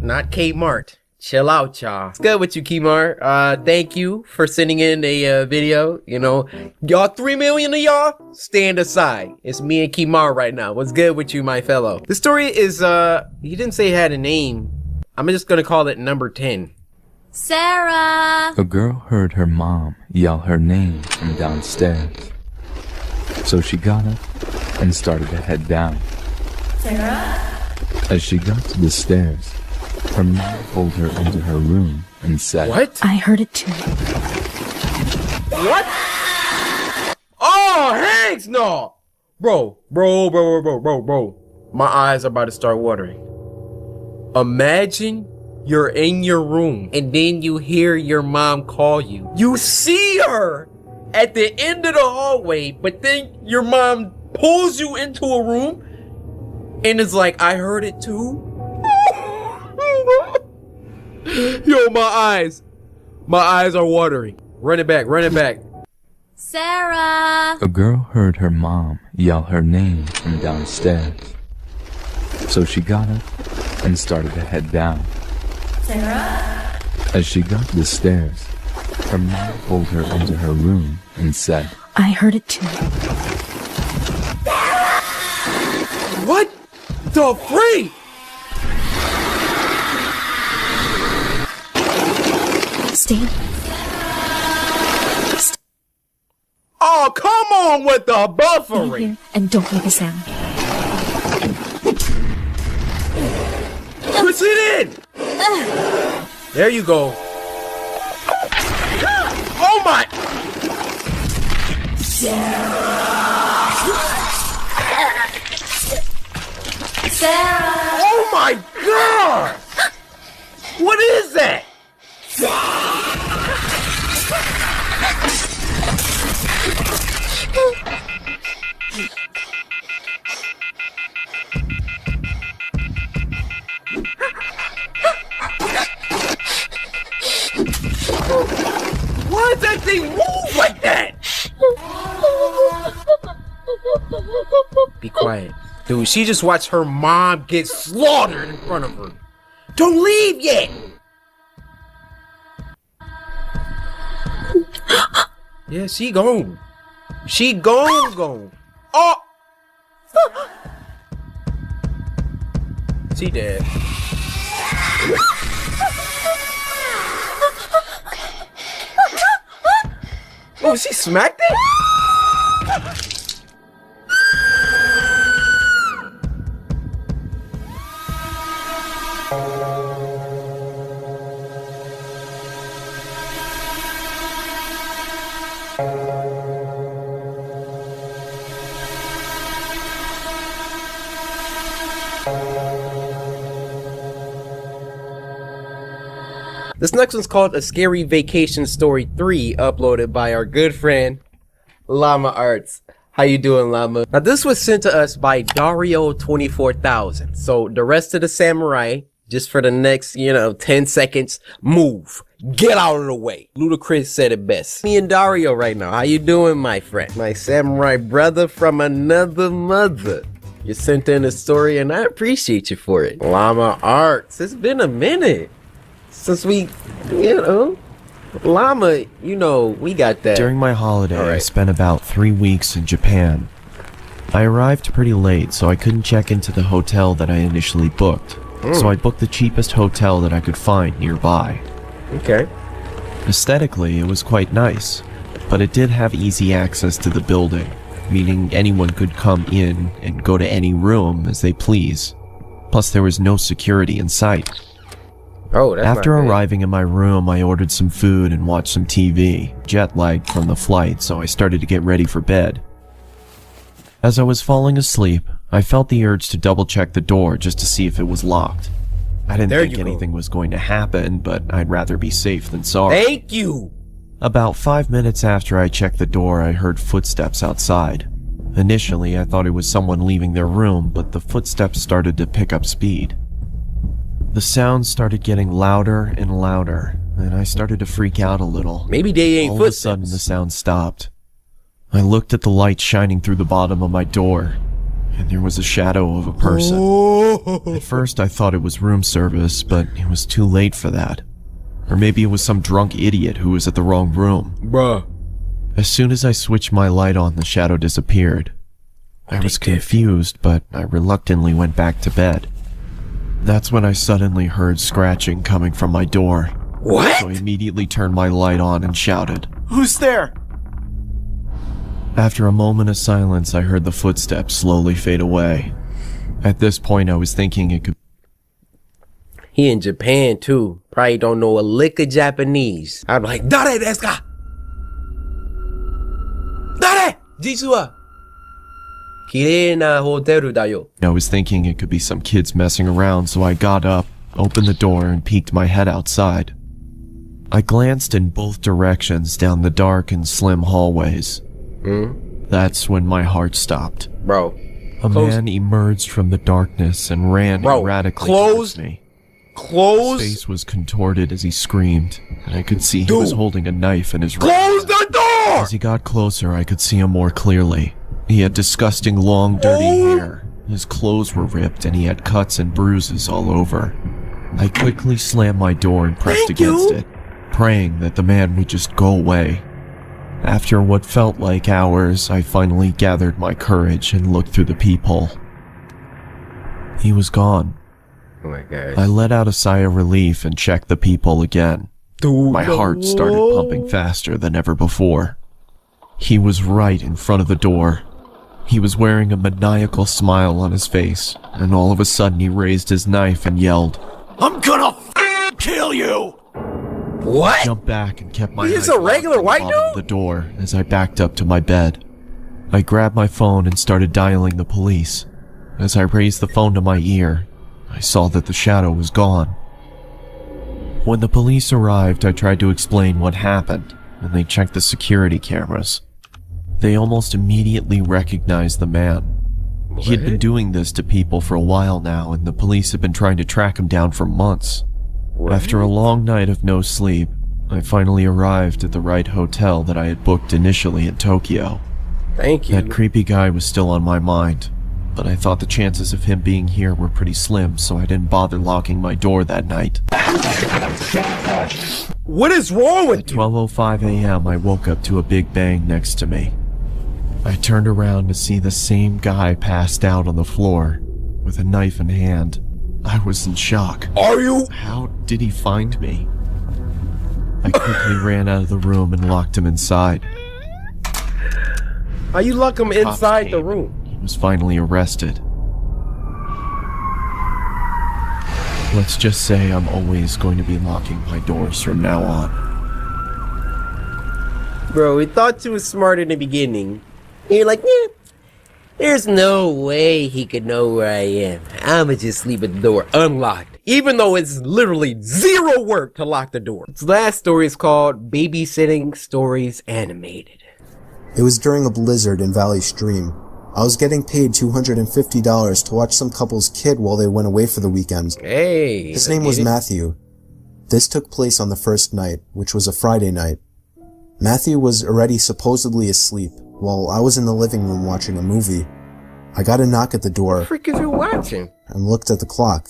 not Kmart. Chill out, y'all. It's good with you, Kmart. Thank you for sending in a video. You know, y'all 3 million of y'all, stand aside. It's me and Kmart right now. What's good with you, my fellow? The story is, he didn't say it had a name. I'm just gonna call it number 10. Sarah! A girl heard her mom yell her name from downstairs. So she got up and started to head down. Sarah? As she got to the stairs, her mom pulled her into her room and said, "What? I heard it too." What? Oh, Hanks, no! Bro. My eyes are about to start watering. Imagine you're in your room and then you hear your mom call you. You see her at the end of the hallway, but then your mom pulls you into a room and is like, "I heard it too." Yo, my eyes are watering. Run it back. Sarah! A girl heard her mom yell her name from downstairs. So she got up and started to head down. Sarah? As she got to the stairs, Her mom pulled her into her room and said, I heard it too. What the freak? Stay. Oh, come on with the Stay buffering. here and don't make a sound. Push it in. There you go. Oh my. Sarah! Oh my god! What is that? Why does that thing move like that? Be quiet. Dude, she just watched her mom get slaughtered in front of her. Don't leave yet! Yeah, she gone. She gone. Oh! She dead. Oh, she smacked it? This next one's called A Scary Vacation Story 3, uploaded by our good friend, Llama Arts. How you doing, Llama? Now, this was sent to us by Dario24000. So, the rest of the samurai, just for the next, 10 seconds, move. Get out of the way. Ludacris said it best. Me and Dario right now. How you doing, my friend? My samurai brother from another mother. You sent in a story, and I appreciate you for it. Llama Arts. It's been a minute since we, Llama, we got that. During my holiday, I spent about 3 weeks in Japan. I arrived pretty late, so I couldn't check into the hotel that I initially booked. So I booked the cheapest hotel that I could find nearby. Okay. Aesthetically, it was quite nice, but it did have easy access to the building, meaning anyone could come in and go to any room as they please. Plus, there was no security in sight. Oh, that's After not good. arriving in my room, I ordered some food and watched some TV, jet-lagged from the flight, so I started to get ready for bed. As I was falling asleep, I felt the urge to double-check the door just to see if it was locked. I didn't think anything was going to happen, but I'd rather be safe than sorry. Thank you! About 5 minutes after I checked the door, I heard footsteps outside. Initially, I thought it was someone leaving their room, but the footsteps started to pick up speed. The sounds started getting louder and louder, and I started to freak out a little. Maybe they ain't All of a sudden, the sound stopped. I looked at the light shining through the bottom of my door, and there was a shadow of a person. At first, I thought it was room service, but it was too late for that. Or maybe it was some drunk idiot who was at the wrong room. Bruh. As soon as I switched my light on, the shadow disappeared. I was confused, but I reluctantly went back to bed. That's when I suddenly heard scratching coming from my door. What? So I immediately turned my light on and shouted. Who's there? After a moment of silence, I heard the footsteps slowly fade away. At this point, I was thinking it could... He in Japan, too. Probably don't know a lick of Japanese. I'm like, Dare desu ka? Dare! Jitsu wa kirei na hoteru da yo. I was thinking it could be some kids messing around, so I got up, opened the door, and peeked my head outside. I glanced in both directions down the dark and slim hallways. That's when my heart stopped. Bro. A man emerged from the darkness and ran erratically towards me. His face was contorted as he screamed, and I could see he was holding a knife in his right hand. Close the door! As he got closer, I could see him more clearly. He had disgusting long, dirty hair. His clothes were ripped, and he had cuts and bruises all over. I quickly slammed my door and pressed against it, praying that the man would just go away. After what felt like hours, I finally gathered my courage and looked through the peephole. He was gone. Oh my god. I let out a sigh of relief and checked the peephole again. My heart started pumping faster than ever before. He was right in front of the door. He was wearing a maniacal smile on his face, and all of a sudden he raised his knife and yelled, "I'm gonna kill you!" What? I jumped back and kept my He's eyes a regular white on the door as I backed up to my bed. I grabbed my phone and started dialing the police. As I raised the phone to my ear, I saw that the shadow was gone. When the police arrived, I tried to explain what happened, and they checked the security cameras. They almost immediately recognized the man. He had been doing this to people for a while now, and the police had been trying to track him down for months. After a long night of no sleep, I finally arrived at the right hotel that I had booked initially in Tokyo. Thank you. That creepy guy was still on my mind, but I thought the chances of him being here were pretty slim, so I didn't bother locking my door that night. What is wrong with you? At 12:05 a.m., I woke up to a big bang next to me. I turned around to see the same guy passed out on the floor, with a knife in hand. I was in shock. Are you? How did he find me? I quickly ran out of the room and locked him inside. How you lock him inside the room? He was finally arrested. Let's just say I'm always going to be locking my doors from now on. Bro, we thought you was smart in the beginning. And you're like, yeah, there's no way he could know where I am. I'ma just leave the door unlocked, even though it's literally zero work to lock the door. This last story is called Babysitting Stories Animated. It was during a blizzard in Valley Stream. I was getting paid $250 to watch some couple's kid while they went away for the weekend. Hey, his name was Matthew. This took place on the first night, which was a Friday night. Matthew was already supposedly asleep, while I was in the living room watching a movie. I got a knock at the door. What the frick is you watching? And looked at the clock.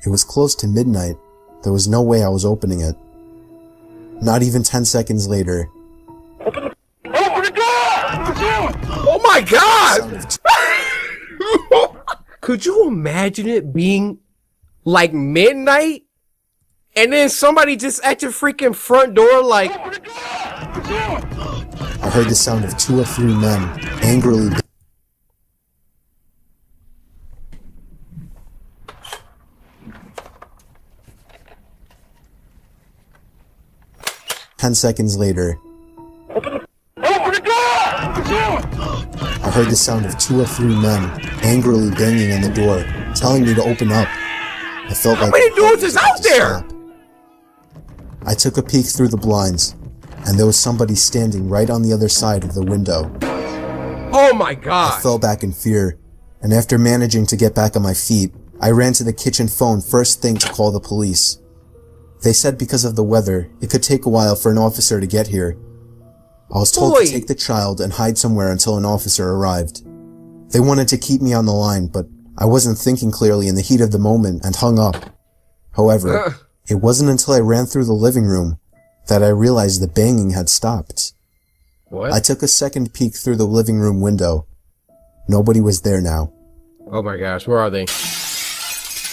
It was close to midnight. There was no way I was opening it. Not even 10 seconds later. Open the door! Oh my god! Could you imagine it being like midnight? And then somebody just at your freaking front door like... I heard the sound of 2 or 3 men angrily... 10 seconds later, I heard the sound of 2 or 3 men angrily banging on the door, telling me to open up. I felt like... How many doors is out there? Stop. I took a peek through the blinds, and there was somebody standing right on the other side of the window. Oh my god! I fell back in fear, and after managing to get back on my feet, I ran to the kitchen phone first thing to call the police. They said because of the weather, it could take a while for an officer to get here. I was told to take the child and hide somewhere until an officer arrived. They wanted to keep me on the line, but I wasn't thinking clearly in the heat of the moment and hung up. However, it wasn't until I ran through the living room that I realized the banging had stopped. What? I took a second peek through the living room window. Nobody was there now. Oh my gosh, where are they?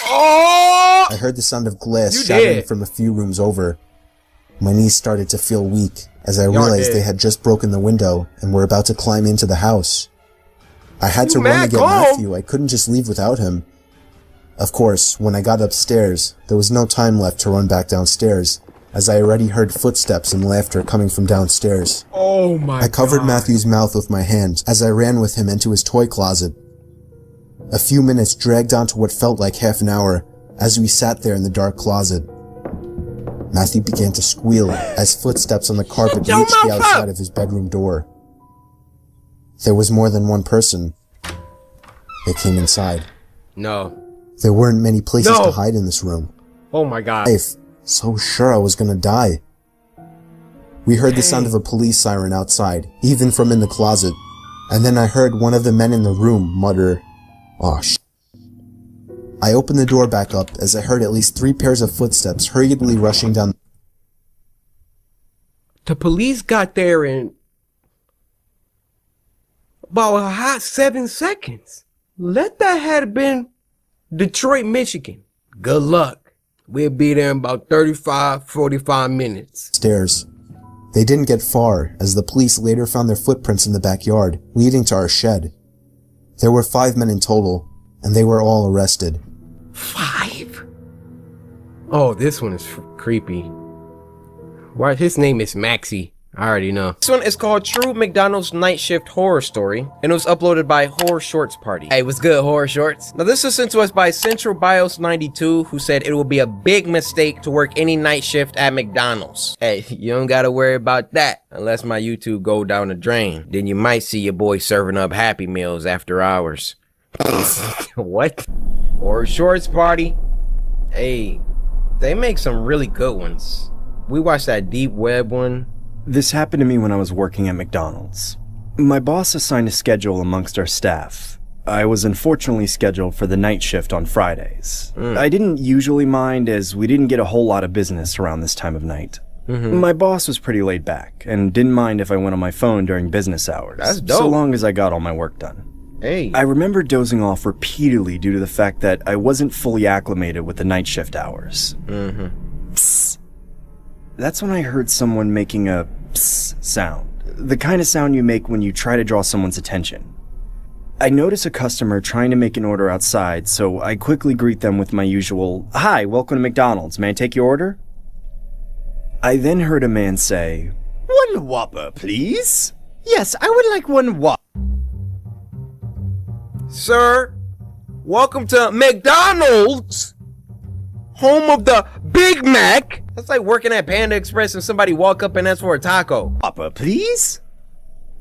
Oh! I heard the sound of glass shattering from a few rooms over. My knees started to feel weak as I realized they had just broken the window and were about to climb into the house. I had to run to get Matthew. I couldn't just leave without him. Of course, when I got upstairs, there was no time left to run back downstairs, as I already heard footsteps and laughter coming from downstairs. Oh my god. I covered Matthew's mouth with my hand as I ran with him into his toy closet. A few minutes dragged on to what felt like half an hour as we sat there in the dark closet. Matthew began to squeal as footsteps on the carpet reached the outside of his bedroom door. There was more than one person. They came inside. No. There weren't many places to hide in this room. Oh my god. So sure I was gonna die. We heard the sound of a police siren outside, even from in the closet, and then I heard one of the men in the room mutter, "Aw, sh." I opened the door back up as I heard at least 3 pairs of footsteps hurriedly rushing down. The police got there in about a hot 7 seconds. Let that have been Detroit, Michigan. Good luck. We'll be there in about 45 minutes. Stairs. They didn't get far, as the police later found their footprints in the backyard, leading to our shed. There were 5 men in total, and they were all arrested. 5? Oh, this one is creepy. Why, his name is Maxie. I already know. This one is called True McDonald's Night Shift Horror Story, and it was uploaded by Horror Shorts Party. Hey, what's good, Horror Shorts? Now, this was sent to us by Central Bios 92, who said it will be a big mistake to work any night shift at McDonald's. Hey, you don't gotta worry about that, unless my YouTube go down the drain. Then you might see your boy serving up Happy Meals after hours. What? Horror Shorts Party? Hey, they make some really good ones. We watched that Deep Web one. This happened to me when I was working at McDonald's. My boss assigned a schedule amongst our staff. I was unfortunately scheduled for the night shift on Fridays. I didn't usually mind, as we didn't get a whole lot of business around this time of night. My boss was pretty laid back, and didn't mind if I went on my phone during business hours. That's dope. So long as I got all my work done. Hey. I remember dozing off repeatedly due to the fact that I wasn't fully acclimated with the night shift hours. Psst. That's when I heard someone making a psst sound. The kind of sound you make when you try to draw someone's attention. I notice a customer trying to make an order outside, so I quickly greet them with my usual, "Hi, welcome to McDonald's. May I take your order?" I then heard a man say, "1 Whopper, please. Yes, I would like 1 Whopper." Sir, welcome to McDonald's, home of the Big Mac. That's like working at Panda Express and somebody walk up and ask for a taco. Whopper, please.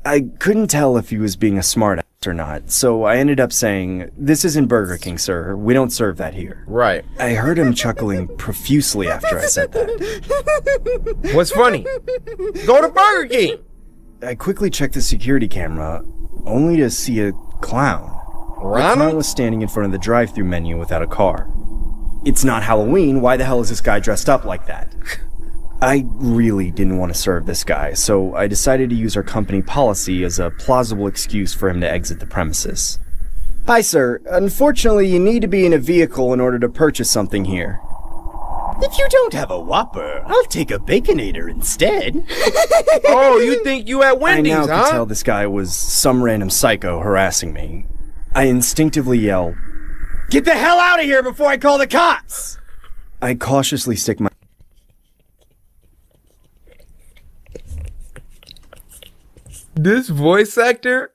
I couldn't tell if he was being a smartass or not, so I ended up saying, "This isn't Burger King, sir. We don't serve that here." Right. I heard him chuckling profusely after I said that. What's funny? Go to Burger King. I quickly checked the security camera, only to see a clown. The clown was standing in front of the drive-thru menu without a car. It's not Halloween. Why the hell is this guy dressed up like that? I really didn't want to serve this guy, so I decided to use our company policy as a plausible excuse for him to exit the premises. "Hi, sir. Unfortunately, you need to be in a vehicle in order to purchase something here." If you don't have a Whopper, I'll take a Baconator instead. Oh, you think you at Wendy's, I now could tell this guy was some random psycho harassing me. I instinctively yell, "Get the hell out of here before I call the cops!" I cautiously stick my... This voice actor,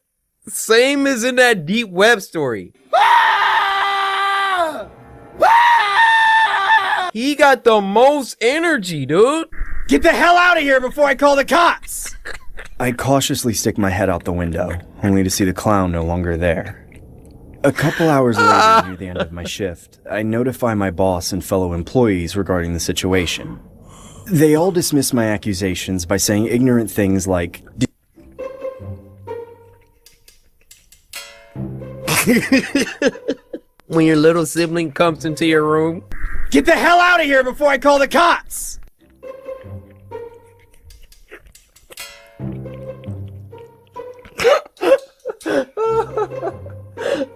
same as in that Deep Web story. He got the most energy, dude. "Get the hell out of here before I call the cops!" I cautiously stick my head out the window, only to see the clown no longer there. A couple hours later, near the end of my shift, I notify my boss and fellow employees regarding the situation. They all dismiss my accusations by saying ignorant things like, when your little sibling comes into your room, "Get the hell out of here before I call the cops!"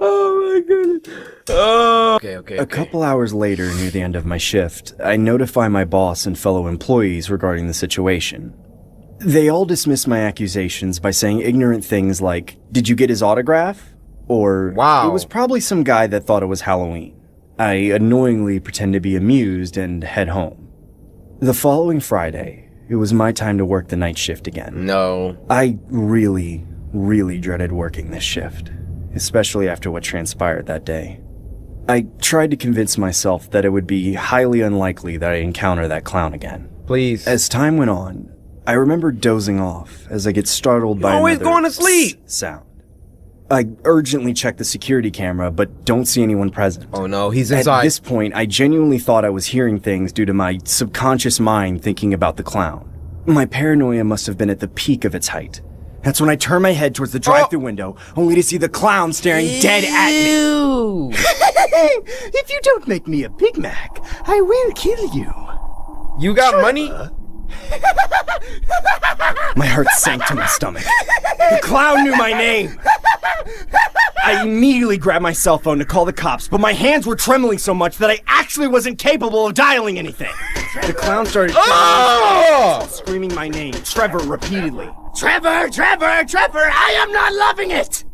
Oh my goodness. Oh. Okay. A couple hours later, near the end of my shift, I notify my boss and fellow employees regarding the situation. They all dismiss my accusations by saying ignorant things like, "Did you get his autograph?" Or, "Wow, it was probably some guy that thought it was Halloween." I annoyingly pretend to be amused and head home. The following Friday, it was my time to work the night shift again. No. I really dreaded working this shift, especially after what transpired that day. I tried to convince myself that it would be highly unlikely that I'd encounter that clown again. Please. As time went on, I remember dozing off as I get startled by always another going to sleep sound. I urgently check the security camera, but don't see anyone present. Oh no, he's inside. At this point, I genuinely thought I was hearing things due to my subconscious mind thinking about the clown. My paranoia must have been at the peak of its height. That's when I turn my head towards the drive-thru window, only to see the clown staring dead at me. If you don't make me a Big Mac, I will kill you. You got money? My heart sank to my stomach. The clown knew my name. I immediately grabbed my cell phone to call the cops, but my hands were trembling so much that I actually wasn't capable of dialing anything. The clown started screaming my name, Trevor, repeatedly. Trevor, Trevor, Trevor, I am not loving it!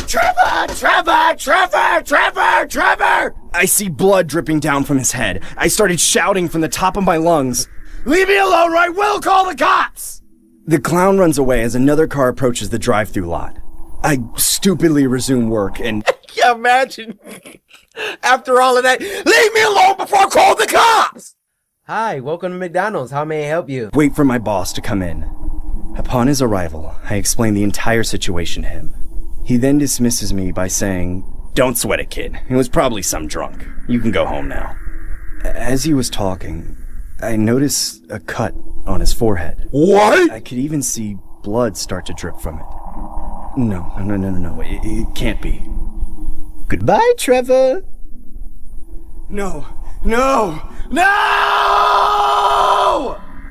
Trevor, Trevor, Trevor, Trevor, Trevor! I see blood dripping down from his head. I started shouting from the top of my lungs, leave me alone or I will call the cops! The clown runs away as another car approaches the drive-thru lot. I stupidly resume work and... Yeah, imagine. After all of that, leave me alone before I call the cops! Hi, welcome to McDonald's. How may I help you? Wait for my boss to come in. Upon his arrival, I explain the entire situation to him. He then dismisses me by saying, don't sweat it, kid. It was probably some drunk. You can go home now. As he was talking, I noticed a cut on his forehead. What? I could even see blood start to drip from it. No. It can't be. Goodbye, Trevor. No.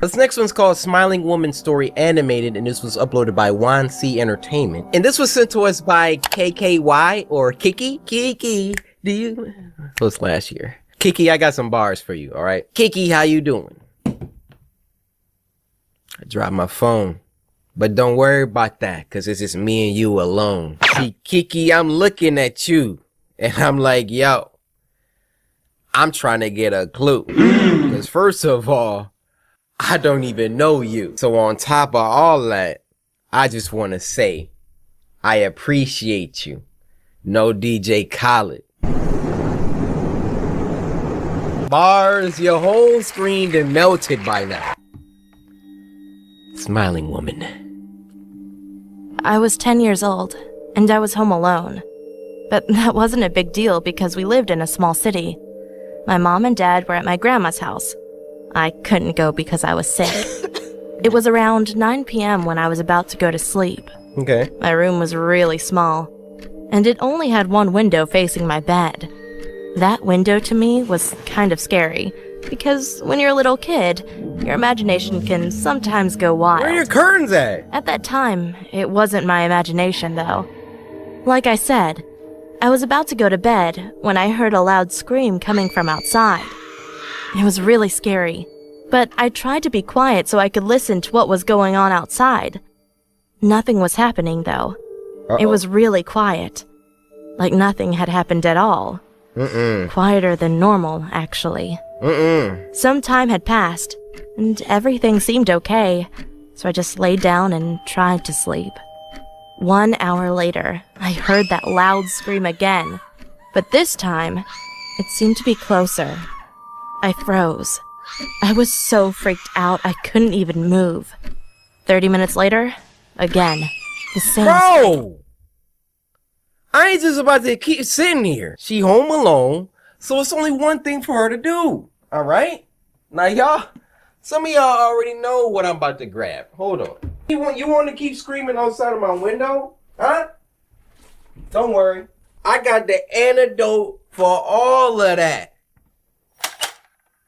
This next one's called Smiling Woman Story Animated, and this was uploaded by 1C Entertainment. And this was sent to us by KKY or Kiki. Kiki, do you? It was last year. Kiki, I got some bars for you, alright? Kiki, how you doing? I dropped my phone. But don't worry about that, cause it's just me and you alone. See, Kiki, I'm looking at you, and I'm like, yo, I'm trying to get a clue. Cause first of all, I don't even know you. So on top of all that, I just want to say, I appreciate you. No DJ Khaled. Bars, your whole screen done melted by now. Smiling Woman. I was 10 years old, and I was home alone. But that wasn't a big deal because we lived in a small city. My mom and dad were at my grandma's house. I couldn't go because I was sick. It was around 9 p.m. when I was about to go to sleep. Okay. My room was really small, and it only had one window facing my bed. That window to me was kind of scary, because when you're a little kid, your imagination can sometimes go wild. Where are your curtains at? At that time, it wasn't my imagination, though. Like I said, I was about to go to bed when I heard a loud scream coming from outside. It was really scary, but I tried to be quiet so I could listen to what was going on outside. Nothing was happening, though. It was really quiet. Like nothing had happened at all. Quieter than normal, actually. Some time had passed, and everything seemed okay, so I just laid down and tried to sleep. 1 hour later, I heard that loud scream again, but this time, it seemed to be closer. I froze. I was so freaked out I couldn't even move. 30 minutes later, again, the same scream. I ain't just about to keep sitting here. She home alone, so it's only one thing for her to do. Alright? Now y'all, some of y'all already know what I'm about to grab. Hold on. You want to keep screaming outside of my window? Huh? Don't worry. I got the antidote for all of that.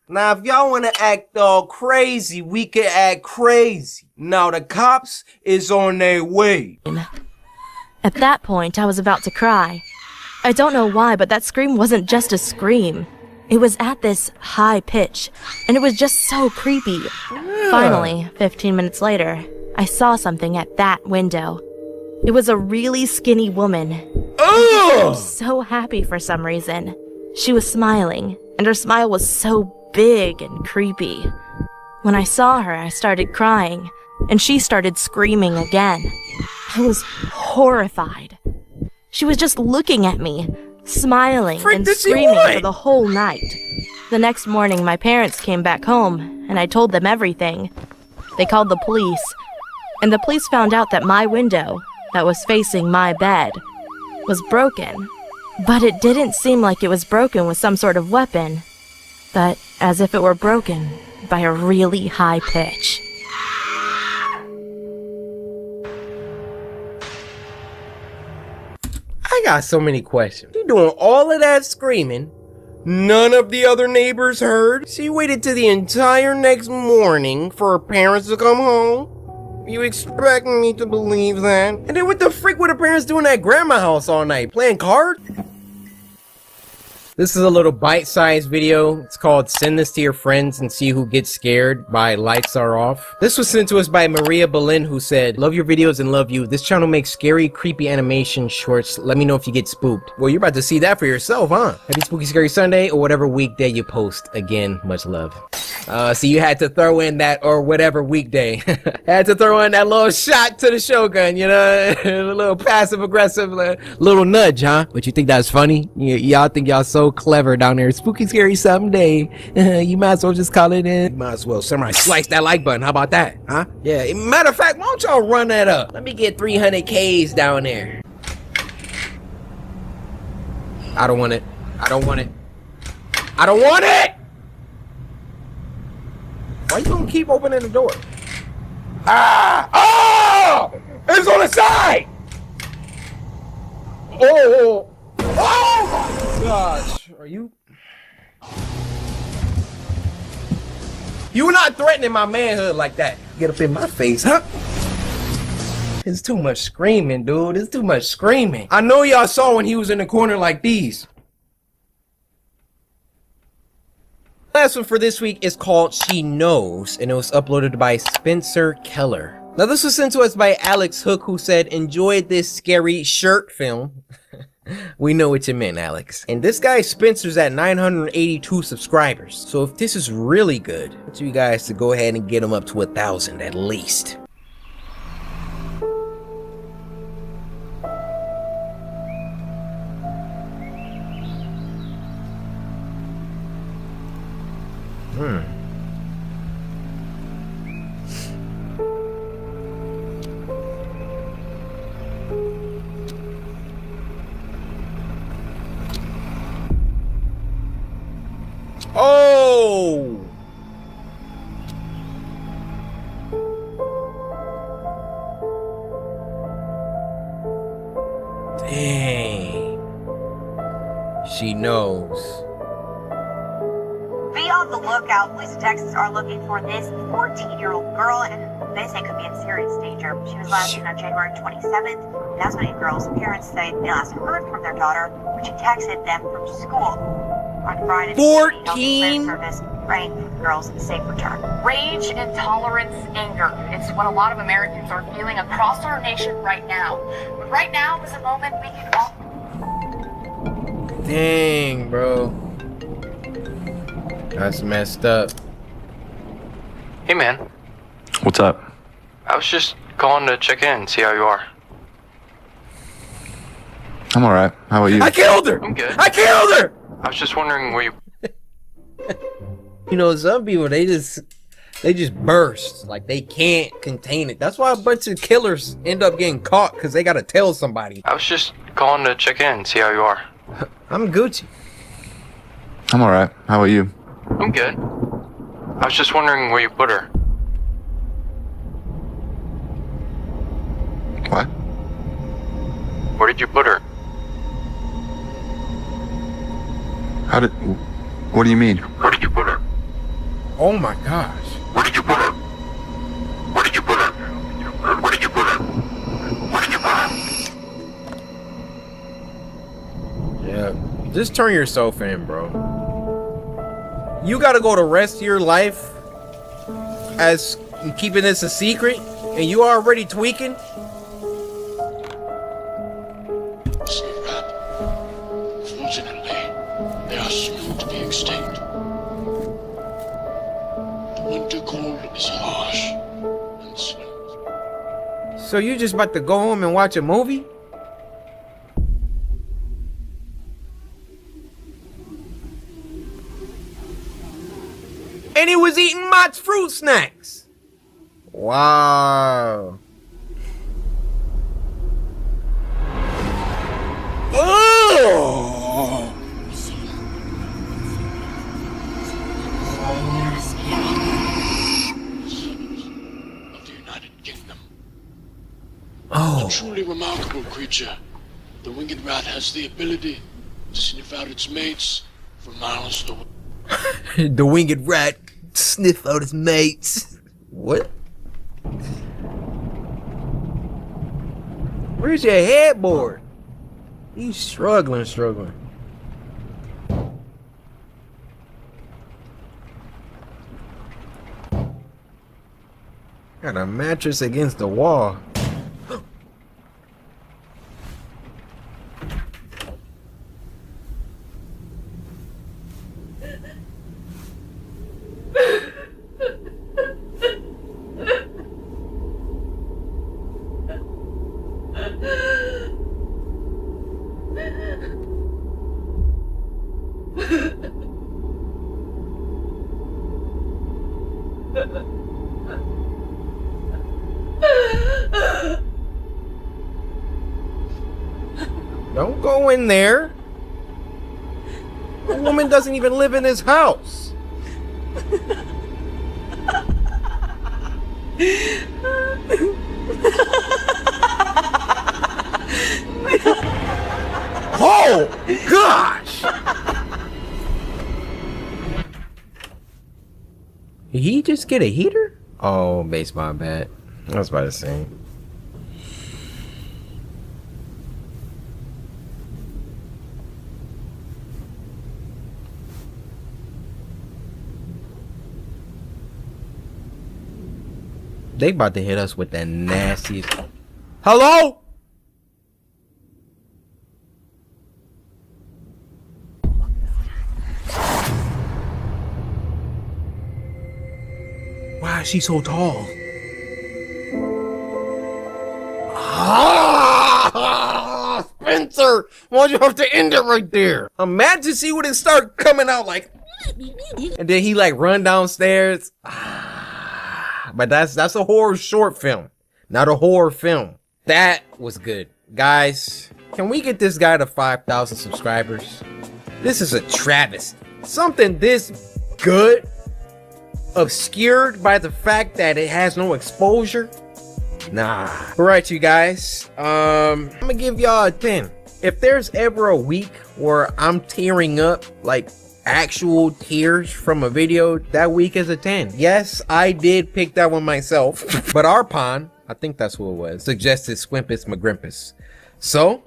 Now, if y'all want to act all crazy, we can act crazy. Now, the cops is on their way. At that point, I was about to cry. I don't know why, but that scream wasn't just a scream. It was at this high pitch, and it was just so creepy. Finally, 15 minutes later, I saw something at that window. It was a really skinny woman. She seemed so happy for some reason. She was smiling, and her smile was so big and creepy. When I saw her, I started crying, and she started screaming again. I was horrified. She was just looking at me, smiling and screaming for the whole night. The next morning, my parents came back home, and I told them everything. They called the police, and the police found out that my window, that was facing my bed, was broken. But it didn't seem like it was broken with some sort of weapon, but as if it were broken by a really high pitch. I got so many questions. You doing all of that screaming, None of the other neighbors heard. She waited till the entire next morning for her parents to come home. You expect me to believe that? And then what the frick were the parents doing at grandma's house all night? Playing cards? This is a little bite-sized video. It's called Send This to Your Friends and See Who Gets Scared by Lights Are Off. This was sent to us by Maria Boleyn, who said, love your videos and love you. This channel makes scary, creepy animation shorts. Let me know if you get spooked. Well, you're about to see that for yourself, huh? Happy Spooky Scary Sunday or whatever weekday you post. Again, much love. So you had to throw in that or whatever weekday. Had to throw in that little shot to the Shogun, you know? A little passive-aggressive little nudge, huh? But you think that's funny? Y'all think y'all so clever down there. Spooky Scary Someday. You might as well just call it in. You might as well somebody slice that like button. How about that? Huh? Yeah. Matter of fact, why don't y'all run that up? Let me get 300 Ks down there. I don't want it. I don't want it. I don't want it! Why you gonna keep opening the door? Ah! Oh! It's on the side! Oh! Oh my gosh! Are you? You're not threatening my manhood like that. Get up in my face, huh? It's too much screaming, dude. It's too much screaming. I know y'all saw when he was in the corner like these. Last one for this week is called She Knows, and it was uploaded by Spencer Keller. Now this was sent to us by Alex Hook, who said, enjoyed this scary shirt film. We know what you meant, Alex. And this guy Spencer's at 982 subscribers. So if this is really good, I want you guys to go ahead and get him up to 1,000 at least. Oh! Dang. She knows. Be on the lookout. Police in Texas are looking for this 14-year-old girl, and they say could be in serious danger. She was last seen on January 27th, and that's when the girl's parents say they last heard from their daughter when she texted them from school. On Friday, 14 service praying for the girl's safe return. Rage, intolerance, anger. It's what a lot of Americans are feeling across our nation right now. But right now is a moment we can all... Dang, bro. That's messed up. Hey, man. What's up? I was just calling to check in, see how you are. I'm alright. How about you? I killed her! I'm good. I killed her! I was just wondering where you... You know, some people, they just burst. Like, they can't contain it. That's why a bunch of killers end up getting caught, because they gotta tell somebody. I was just calling to check in, see how you are. I'm Gucci. I'm alright. How about you? I'm good. I was just wondering where you put her. What? Where did you put her? What do you mean? Where did you put her? Oh my gosh. Where did you put her? Where did you put her? Where did you put her? Where did you put her? Yeah. Just turn yourself in, bro. You gotta go the rest of your life as keeping this a secret, and you already tweaking? Fortunately, they are soon to be extinct. The winter cold is harsh and slow. So you just about to go home and watch a movie? And he was eating Mott's fruit snacks. Wow. Oh! Of the United Kingdom. Oh. A truly remarkable creature. The winged rat has the ability to sniff out its mates for miles away. The winged rat sniff out his mates. What? Where's your headboard? He's struggling. Got a mattress against the wall. Don't go in there. The woman doesn't even live in his house. Oh, gosh! Did he just get a heater? Oh, baseball bat. I was about to say. They about to hit us with that nastiest. Hello? Why is she so tall? Ah, Spencer! Why'd you have to end it right there? Imagine she would have started coming out like, and then he like run downstairs. But that's a horror short film, not a horror film. That was good. Guys, can we get this guy to 5,000 subscribers? This is a travesty. Something this good, obscured by the fact that it has no exposure? Nah. Alright, you guys. I'm gonna give y'all a 10. If there's ever a week where I'm tearing up, like actual tears from a video, that week is a 10. Yes, I did pick that one myself. But Arpon, I think that's who it was, suggested Squimpus McGrimpus. So,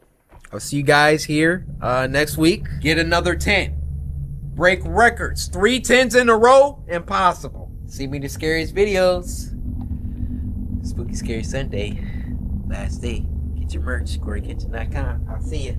I'll see you guys here next week. Get another 10. Break records. 3 10s in a row? Impossible. See me in the scariest videos. Spooky Scary Sunday. Last day. Get your merch. CoryxKenshin.com. I'll see you.